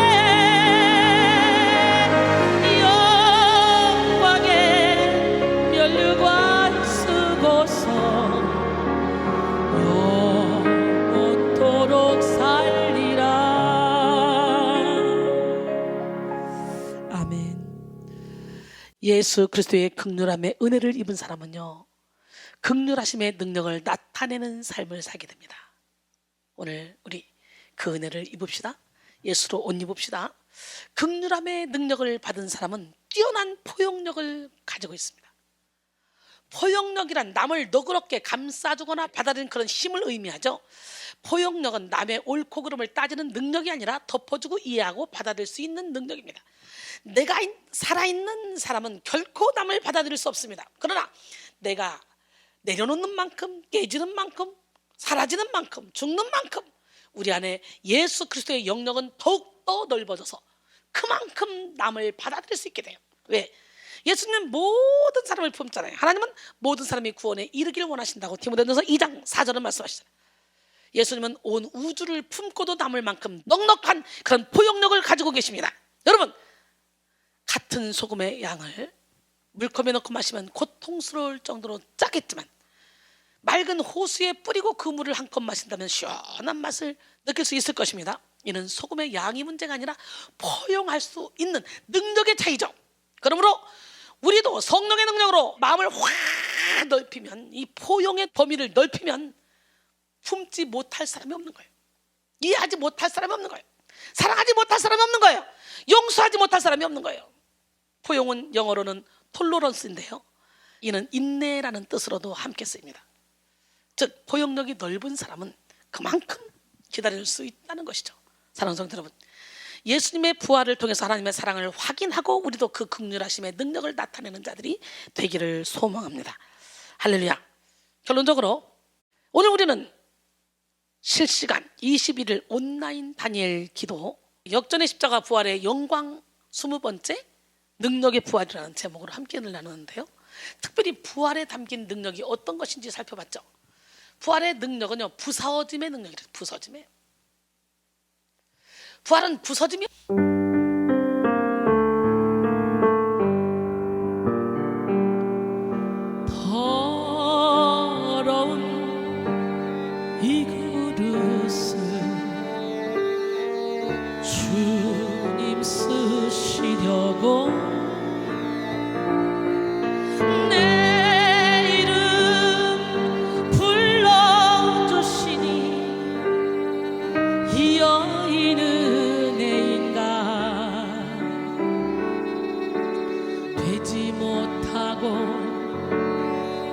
예수 그리스도의 긍휼함의 은혜를 입은 사람은요, 긍휼하심의 능력을 나타내는 삶을 살게 됩니다. 오늘 우리 그 은혜를 입읍시다. 예수로 옷 입읍시다. 긍휼함의 능력을 받은 사람은 뛰어난 포용력을 가지고 있습니다. 포용력이란 남을 너그럽게 감싸주거나 받아들이는 그런 힘을 의미하죠. 포용력은 남의 옳고 그름을 따지는 능력이 아니라 덮어주고 이해하고 받아들일 수 있는 능력입니다. 내가 살아있는 사람은 결코 남을 받아들일 수 없습니다. 그러나 내가 내려놓는 만큼, 깨지는 만큼, 사라지는 만큼, 죽는 만큼 우리 안에 예수 그리스도의 영역은 더욱더 넓어져서 그만큼 남을 받아들일 수 있게 돼요. 왜? 예수님은 모든 사람을 품잖아요. 하나님은 모든 사람이 구원에 이르기를 원하신다고 디모데전서 2장 4절은 말씀하시잖아요. 예수님은 온 우주를 품고도 남을 만큼 넉넉한 그런 포용력을 가지고 계십니다. 여러분, 같은 소금의 양을 물컵에 넣고 마시면 고통스러울 정도로 짜겠지만 맑은 호수에 뿌리고 그 물을 한 컵 마신다면 시원한 맛을 느낄 수 있을 것입니다. 이는 소금의 양이 문제가 아니라 포용할 수 있는 능력의 차이죠. 그러므로 우리도 성령의 능력으로 마음을 확 넓히면, 이 포용의 범위를 넓히면 품지 못할 사람이 없는 거예요. 이해하지 못할 사람이 없는 거예요. 사랑하지 못할 사람이 없는 거예요. 용서하지 못할 사람이 없는 거예요. 포용은 영어로는 톨러런스인데요, 이는 인내라는 뜻으로도 함께 쓰입니다. 즉 포용력이 넓은 사람은 그만큼 기다릴 수 있다는 것이죠. 사랑하는 성도 여러분, 예수님의 부활을 통해서 하나님의 사랑을 확인하고 우리도 그 긍휼하심의 능력을 나타내는 자들이 되기를 소망합니다. 할렐루야. 결론적으로 오늘 우리는 실시간 21일 온라인 다니엘 기도, 역전의 십자가 부활의 영광 20번째 능력의 부활이라는 제목으로 함께 나누는데요, 특별히 부활에 담긴 능력이 어떤 것인지 살펴봤죠. 부활의 능력은요, 부서짐의 능력이래요. 부서짐의. 부활은 부서짐이 더러운 이 그릇을 주님 쓰시려고 내 이름 불러주시니 이 여인은 애인가 되지 못하고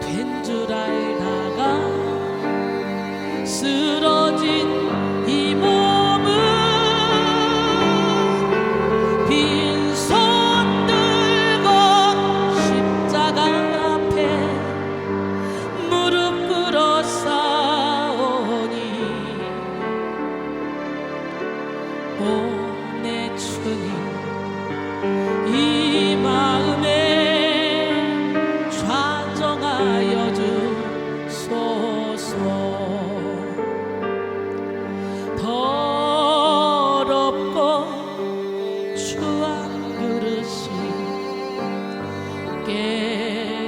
된 줄 알다가 쓰러진 이 몸은 빈손 들고 십자가 앞에 무릎 꿇어 싸우니 오 내 주님 이 마음에 좌정하여 주소서. 더럽고 추한 그릇이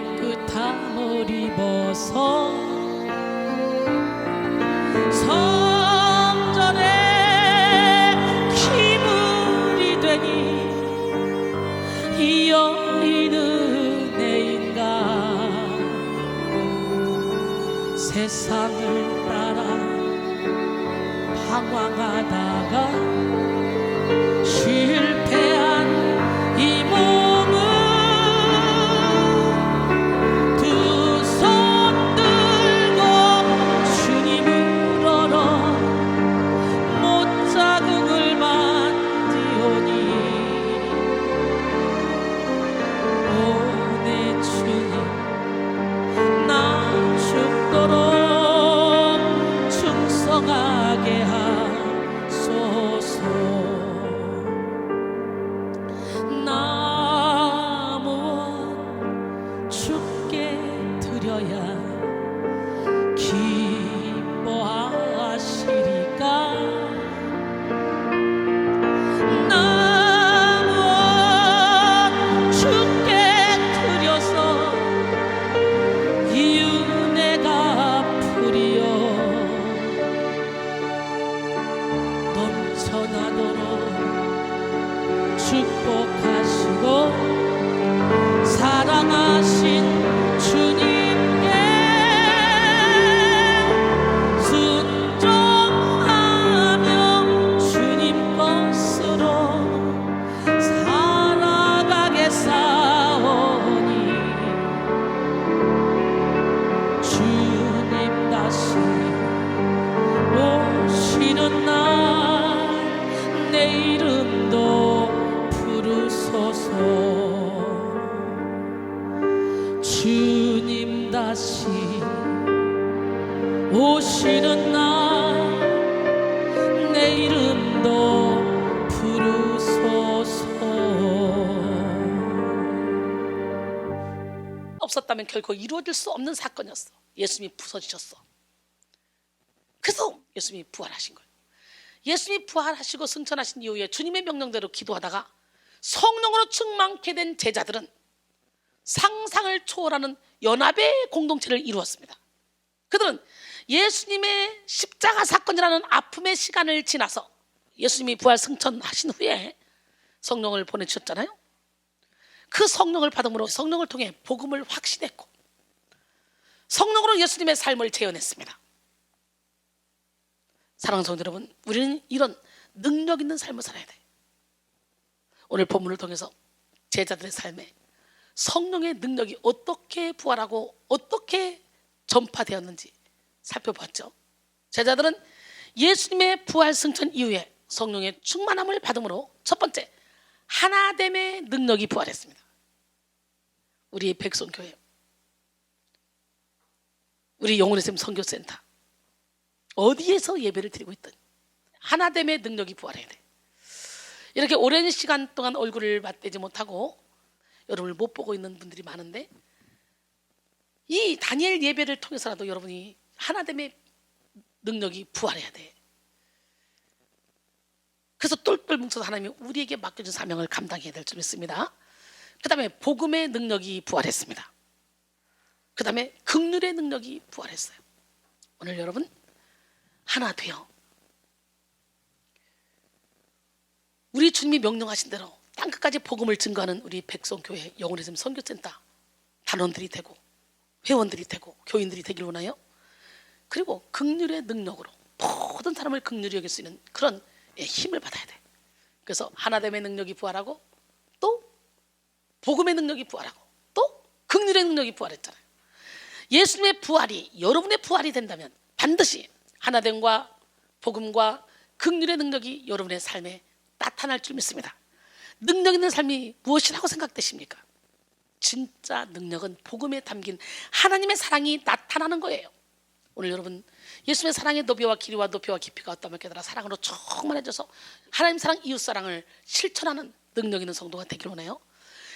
깨끗함을 입어서 성전에 기물이 되니 이 여인은 애인가 세상을 따라 방황하다가 실패한 이 몸은 두 손 들고 주님을 얼어 못자국을 만지오니 오 내 주님 나 죽도록 충성하게 하소서. 나 무엇 주께 드려야 기뻐하시리까. 나 무엇 주께 드려서 이 은혜가 풀이요 넘쳐나도록 축복하시고 주님 다시 오시는 날 내 이름도 부르소서. 주님 다시 오시는 날 내 이름도 부르소서. 없었다면 결코 이루어질 수 없는 사건이었어. 예수님이 부서지셨어. 그래서 예수님이 부활하신 거예요. 예수님이 부활하시고 승천하신 이후에 주님의 명령대로 기도하다가 성령으로 충만케 된 제자들은 상상을 초월하는 연합의 공동체를 이루었습니다. 그들은 예수님의 십자가 사건이라는 아픔의 시간을 지나서 예수님이 부활 승천하신 후에 성령을 보내주셨잖아요. 그 성령을 받음으로 성령을 통해 복음을 확신했고 성령으로 예수님의 삶을 재현했습니다. 사랑하는 성도 여러분, 우리는 이런 능력 있는 삶을 살아야 돼요. 오늘 본문을 통해서 제자들의 삶에 성령의 능력이 어떻게 부활하고 어떻게 전파되었는지 살펴봤죠. 제자들은 예수님의 부활 승천 이후에 성령의 충만함을 받음으로 첫 번째, 하나됨의 능력이 부활했습니다. 우리 백성교회, 우리 영혼의 샘 선교센터 어디에서 예배를 드리고 있든 하나됨의 능력이 부활해야 돼. 이렇게 오랜 시간 동안 얼굴을 맞대지 못하고 여러분을 못 보고 있는 분들이 많은데 이 다니엘 예배를 통해서라도 여러분이 하나됨의 능력이 부활해야 돼. 그래서 똘똘 뭉쳐서 하나님이 우리에게 맡겨준 사명을 감당해야 될 줄 믿습니다. 그 다음에 복음의 능력이 부활했습니다. 그 다음에 긍휼의 능력이 부활했어요. 오늘 여러분 하나 되어 우리 주님이 명령하신 대로 땅끝까지 복음을 증거하는 우리 백성교회 영혼의 샘 선교센터 단원들이 되고 회원들이 되고 교인들이 되길 원하여, 그리고 긍휼의 능력으로 모든 사람을 긍휼히 여길 수 있는 그런 힘을 받아야 돼. 그래서 하나됨의 능력이 부활하고 또 복음의 능력이 부활하고 또 긍휼의 능력이 부활했잖아요. 예수님의 부활이 여러분의 부활이 된다면 반드시 하나됨과 복음과 긍휼의 능력이 여러분의 삶에 나타날 줄 믿습니다. 능력 있는 삶이 무엇이라고 생각되십니까? 진짜 능력은 복음에 담긴 하나님의 사랑이 나타나는 거예요. 오늘 여러분 예수님의 사랑의 높이와 길이와 높이와 깊이가 어떠면 깨달아 사랑으로 충만해져서 하나님 사랑 이웃 사랑을 실천하는 능력 있는 성도가 되길 원해요.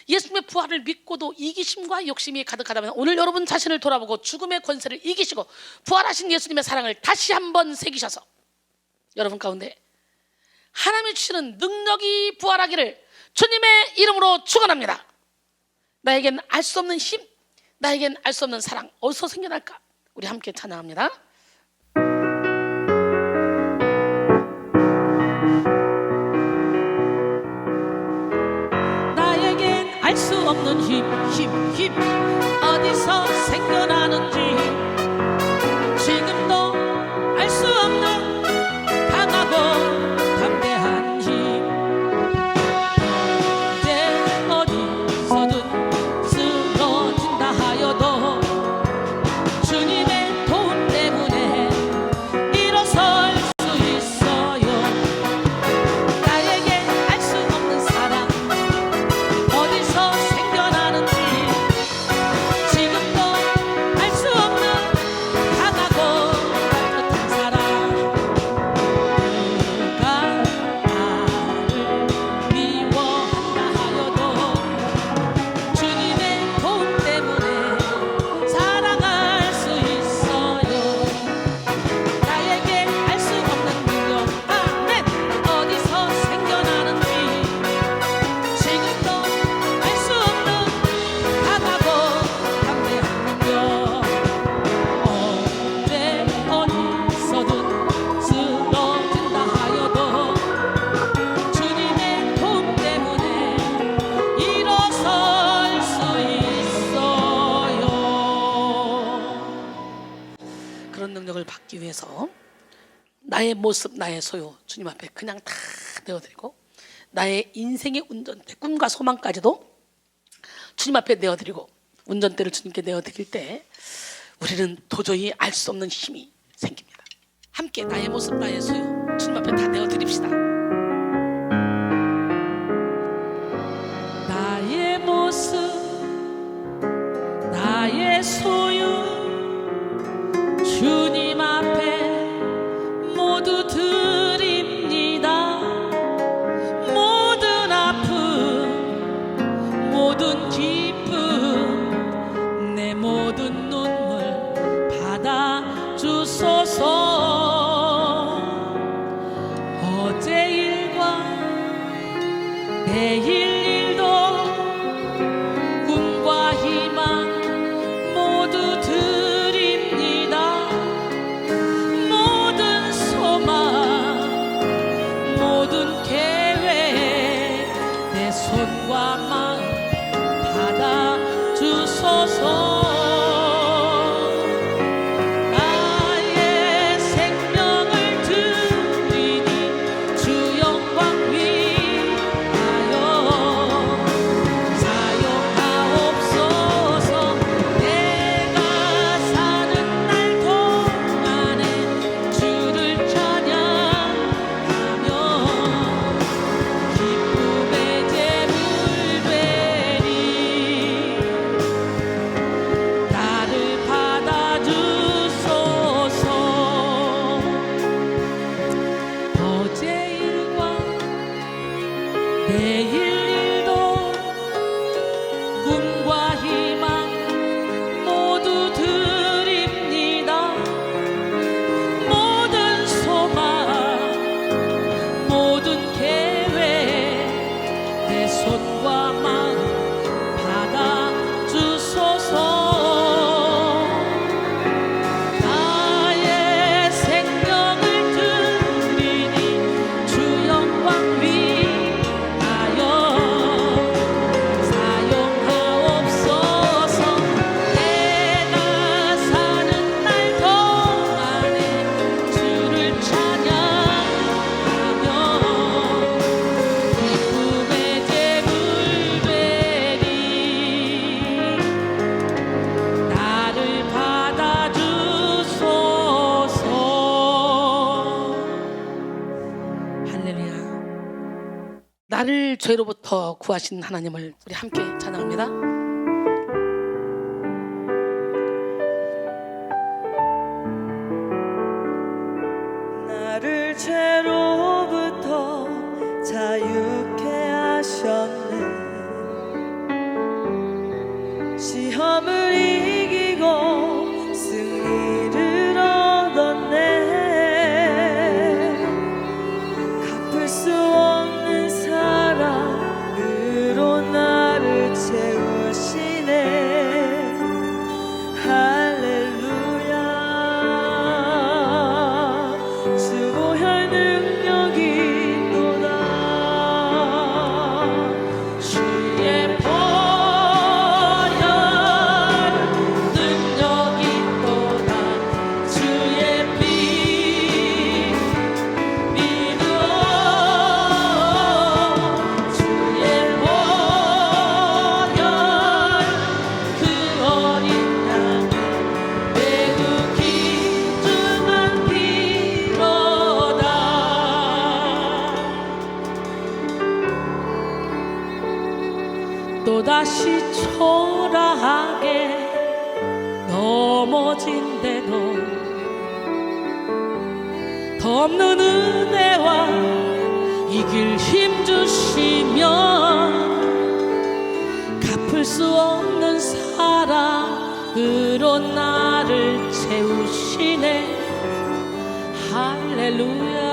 예수님의 부활을 믿고도 이기심과 욕심이 가득하다면 오늘 여러분 자신을 돌아보고 죽음의 권세를 이기시고 부활하신 예수님의 사랑을 다시 한번 새기셔서 여러분 가운데 하나님이 주시는 능력이 부활하기를 주님의 이름으로 축원합니다. 나에겐 알 수 없는 힘, 나에겐 알 수 없는 사랑 어디서 생겨날까? 우리 함께 찬양합니다. 나에겐 알 수 없는 힘 어디서 생겨나는지 지금도 알 수 없는 강하고 담대한 힘, 이제 어디서든 쓰러진다 하여도 주님의 도움 때문에 일어설 수 있어요. 나에게 알 수 없는 사랑 어디서 생겨나는지 지금도 알 수 없는 강하고 따뜻한 사랑, 누가 나를 미워한다 하여도 주님의 도움 때문에 사랑할 수 있어요. 나에게 알 수 없는 능력, 아멘, 어디서 생겨나는지 지금도 알 수 없는 강하고 담대한 능력, 언제 어디서든 쓰러진다 하여도 주님의 도움 때문에 일어설 수 있어요. 그런 능력을 받기 위해서 나의 모습, 나의 소유 주님 앞에 그냥 다 내어드리고 나의 인생의 운전대, 꿈과 소망까지도 주님 앞에 내어드리고 운전대를 주님께 내어드릴 때 우리는 도저히 알 수 없는 힘이 생깁니다. 함께 나의 모습 나의 소유 주님 앞에 다 내어드립시다. 나의 모습 나의 소유 주님 앞에 모두 드립니다. 모든 아픔 모든 기쁨 내 모든 눈물 받아주소서. 어제 일과 내일 일도 꿈과 희망 모두 드립니다. 모든 소망 모든 계획 내 손과 마음 받아주소서. 내일 일도 꿈과 희망 모두 드립니다. 모든 소망 모든 계획 내 손과 마음 받아주소서. 나를 죄로부터 구하신 하나님을 우리 함께 찬양합니다. 나를 죄로부터 자유케 하셨네. 시험을 이기고 승리를 얻었네. 갚을 수 없는 사랑으로 나를 채우시네. 할렐루야. 수고할 능력이 또다. 주의 보혈 능력이 또다. 주의 피 믿어. 주의 보혈 그 어린 양이 매우 귀중한 피로다. 또다시 초라하게 넘어진대도 더 없는 은혜와 이길 힘 주시면 갚을 수 없는 사랑으로 나를 채우시네. 할렐루야.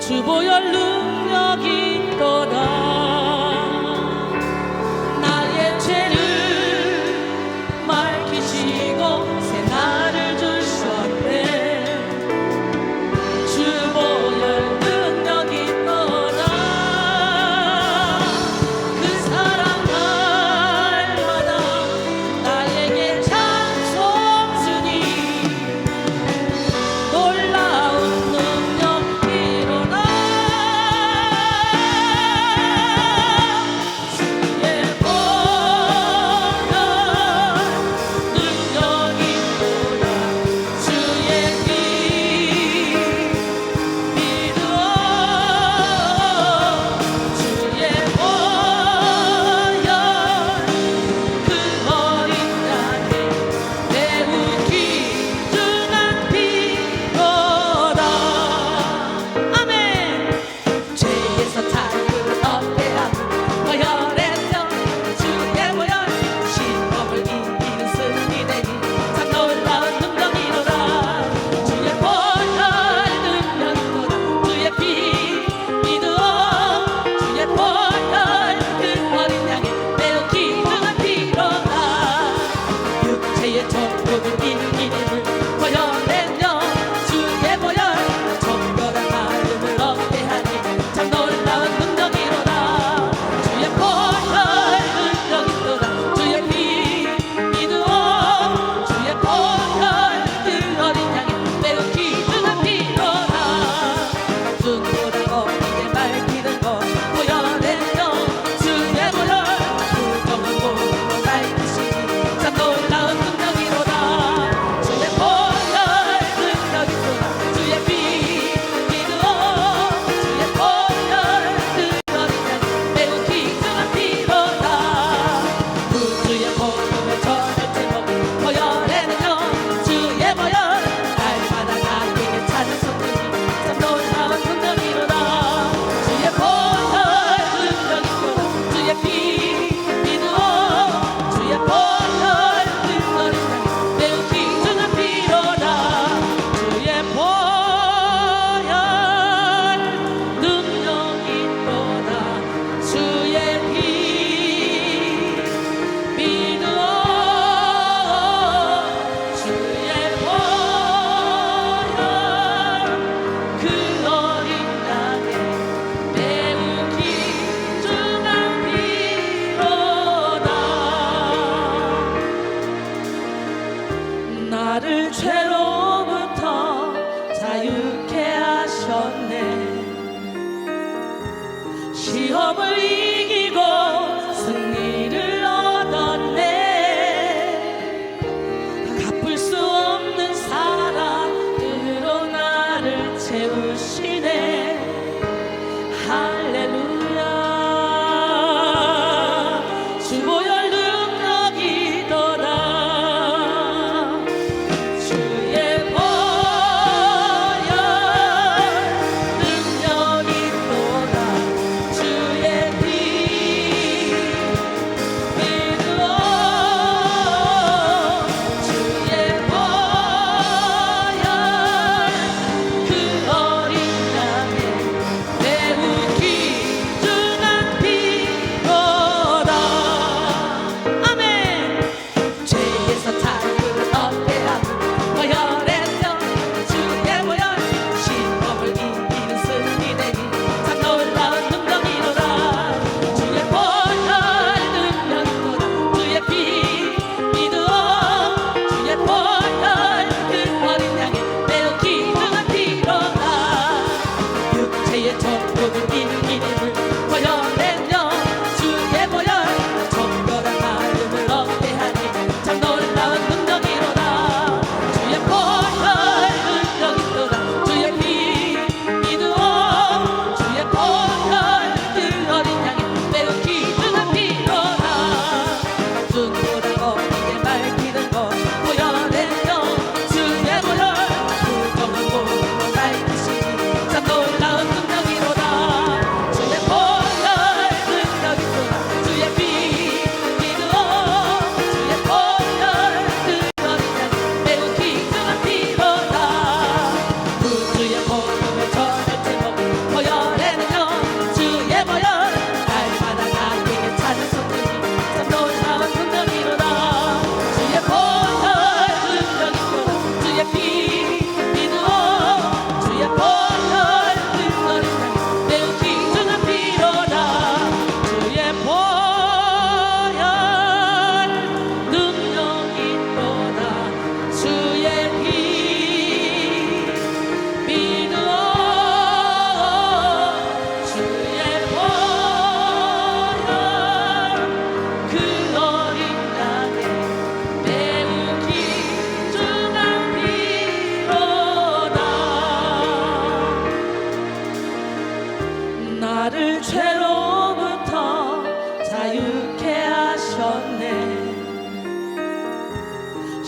주보혈 능력이 또다. 나의 죄를 밝히시고 새 날을 주셨네. 주보혈 능력이 또다. 그 사랑 날마다 나에게 찬송 주니 놀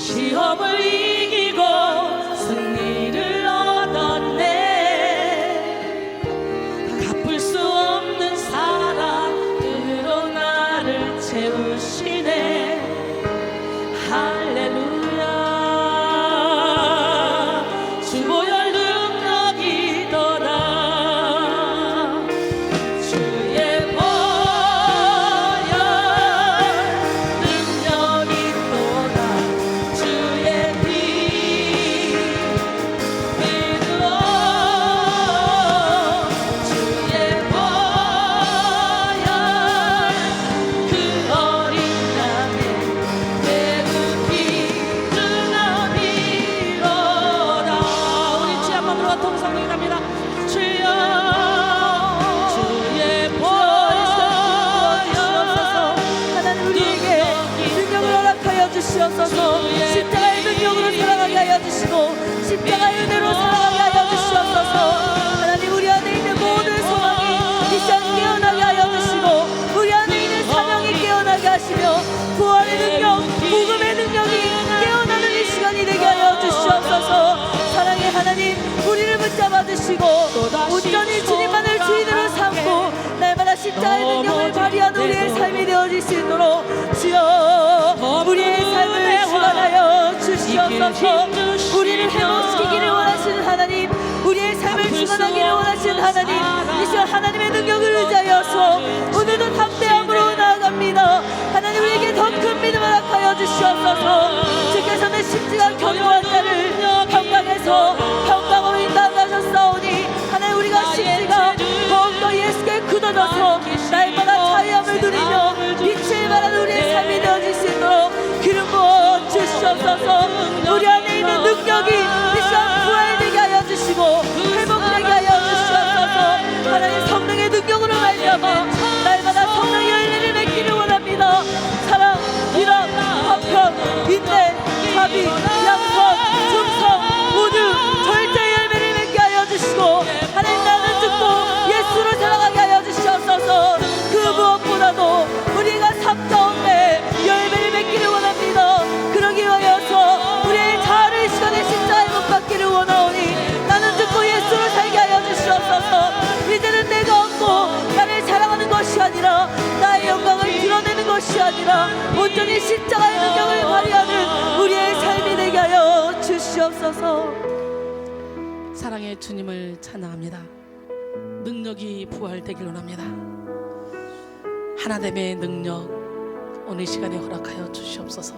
시험을 이기고 승리를 얻었네. 갚을 수 없는 사랑으로 나를 채우시네. 할렐루야. 주보혈 능력이더라. 주의 보혈 능력이더라. 주의 피 믿으러 주의 보혈 그 어린 양의 배부피 주나비로다. 우리 주 한 번으로 통성명합니다. 주여 주의 보혈 하나님 우리에게 능력을 허락하여 주시옵소서. 십자가의 능력으로 살아가게 하여 주시고 십자가의 은혜로 살아가게 하여 주시옵소서. 하나님 우리 안에 있는 모든 소망이 이 시간 깨어나게 하여 주시고 우리 안에 있는 사명이 깨어나게 하시며 부활의 능력, 복음의 능력이 깨어나는 이 시간이 되게 하여 주시옵소서. 사랑의 하나님 우리를 붙잡아 주시고 온전히 주님만을 주인으로 삼고 날마다 십자가의 능력을 발휘하는 우리의 삶이 되어질 수 있도록 주여 우리의 삶을 주관하여 주시옵소서. 우리를 회복시키기를 원하시는 하나님, 우리의 삶을 주관하기를 원하시는 하나님, 이 시간 하나님의 능력을 의지하여서 오늘도 담대함으로 나아갑니다. 하나님 우리에게 더 큰 믿음을 허락하여 주시옵소서. 주께서는 십자가 견고한 자를 평강에서 평강으로 인도하셨사오니 하나님 우리가 십자가 더욱더 예수께 굳어져서 날마다 자유함을 누리며 빛을 발하는 우리의 삶이 되어질 수 있도록 기름 부어 주시옵소서. 우리 안에 있는 능력이 이 시간 부활되게 하여 주시고 회복되게 하여 주시옵소서. 하나님 성령의 능력으로 말미암아 날마다 성령의 열매를 맺기를 원합니다. 사랑, 희락, 화평, 인내, 자비, 양선, 충성 모두 절대 열매를 맺게 하여 주시고 하나님 나는 죽고 예수로 살아가게 하여 주시옵소서. 그 무엇보다도 우리가 삶 가운데 열매를 맺기를 원합니다. 그러기 위하여서 우리의 자아를 이 시간에 십자가에 못 박기를 원하오니 나는 죽고 예수로 살게 하여 주시옵소서. 이제는 내가 얻고 나를 사랑하는 것이 아니라 나의 영광을 드러내는 것이 아니라 온전히 십자가의 능력을 발휘하는 우리의 삶이 되게 하여 주시옵소서. 사랑의 주님을 찬양합니다. 능력이 부활되길 원합니다. 하나됨의 능력 오늘 이 시간에 허락하여 주시옵소서.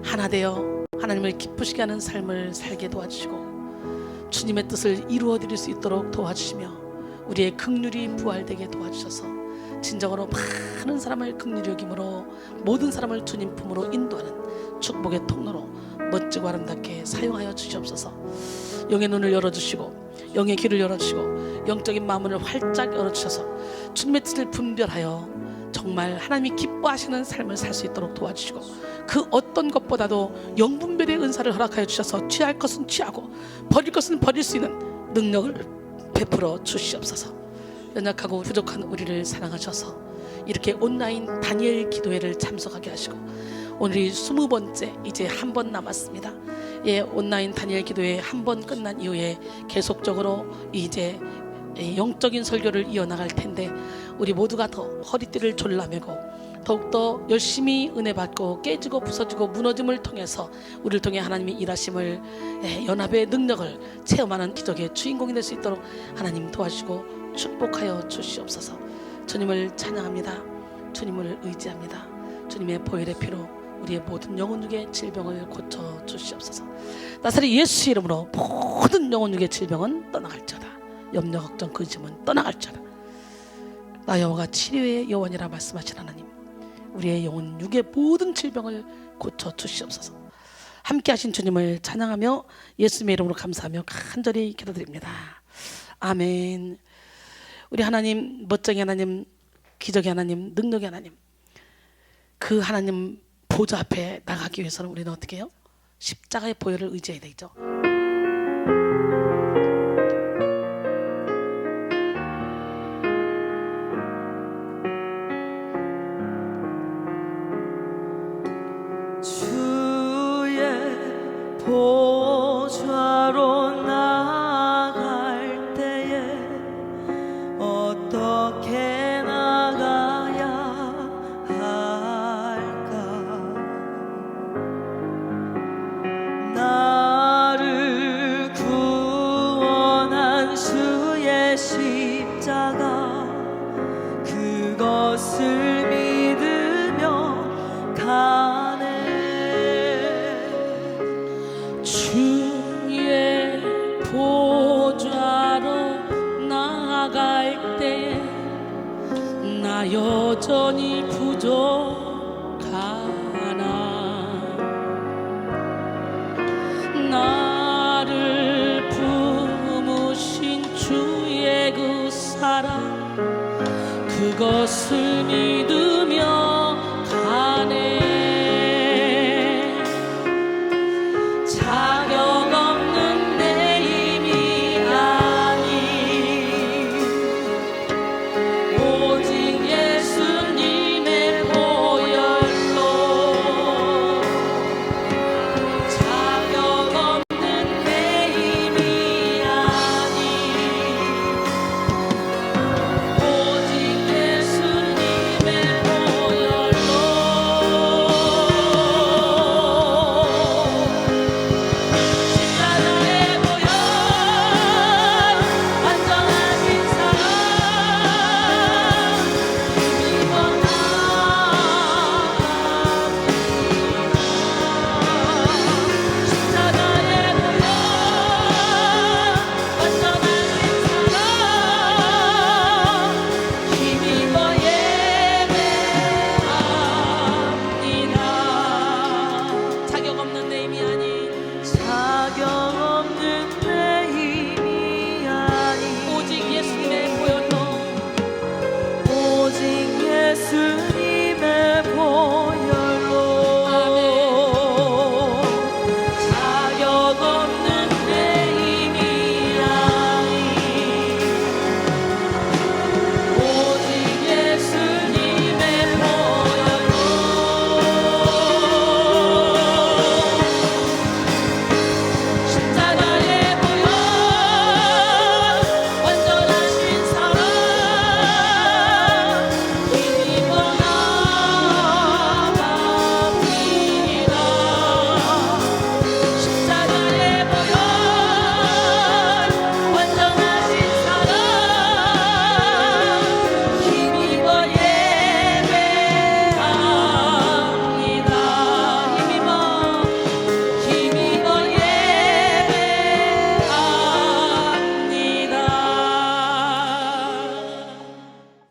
하나 되어 하나님을 기쁘시게 하는 삶을 살게 도와주시고 주님의 뜻을 이루어 드릴 수 있도록 도와주시며 우리의 긍휼이 부활되게 도와주셔서 진정으로 많은 사람을 긍휼히 여김으로 모든 사람을 주님 품으로 인도하는 축복의 통로로 멋지고 아름답게 사용하여 주시옵소서. 영의 눈을 열어주시고 영의 귀를 열어주시고 영적인 마음을 활짝 열어주셔서 주님의 뜻을 분별하여 정말 하나님이 기뻐하시는 삶을 살 수 있도록 도와주시고 그 어떤 것보다도 영분별의 은사를 허락하여 주셔서 취할 것은 취하고 버릴 것은 버릴 수 있는 능력을 베풀어 주시옵소서. 연약하고 부족한 우리를 사랑하셔서 이렇게 온라인 다니엘 기도회를 참석하게 하시고 오늘이 20번째 이제 한 번 남았습니다. 예, 온라인 다니엘 기도회 한 번 끝난 이후에 계속적으로 이제 영적인 설교를 이어나갈 텐데 우리 모두가 더 허리띠를 졸라매고 더욱더 열심히 은혜 받고 깨지고 부서지고 무너짐을 통해서 우리를 통해 하나님의 일하심을 연합의 능력을 체험하는 기적의 주인공이 될 수 있도록 하나님 도와주시고 축복하여 주시옵소서. 주님을 찬양합니다. 주님을 의지합니다. 주님의 보혈의 피로 우리의 모든 영혼육의 질병을 고쳐 주시옵소서. 나사렛 예수 이름으로 모든 영혼육의 질병은 떠나갈지어다. 염려 걱정 근심은 떠나갈지어다. 나 여호와가 치료의 여호와니라 말씀하신 하나님, 우리의 영혼 육의 모든 질병을 고쳐 주시옵소서. 함께하신 주님을 찬양하며 예수님의 이름으로 감사하며 간절히 기도드립니다. 아멘. 우리 하나님, 멋쟁이 하나님, 기적의 하나님, 능력의 하나님, 그 하나님 보좌 앞에 나가기 위해서는 우리는 어떻게 해요? 십자가의 보혈을 의지해야 되죠.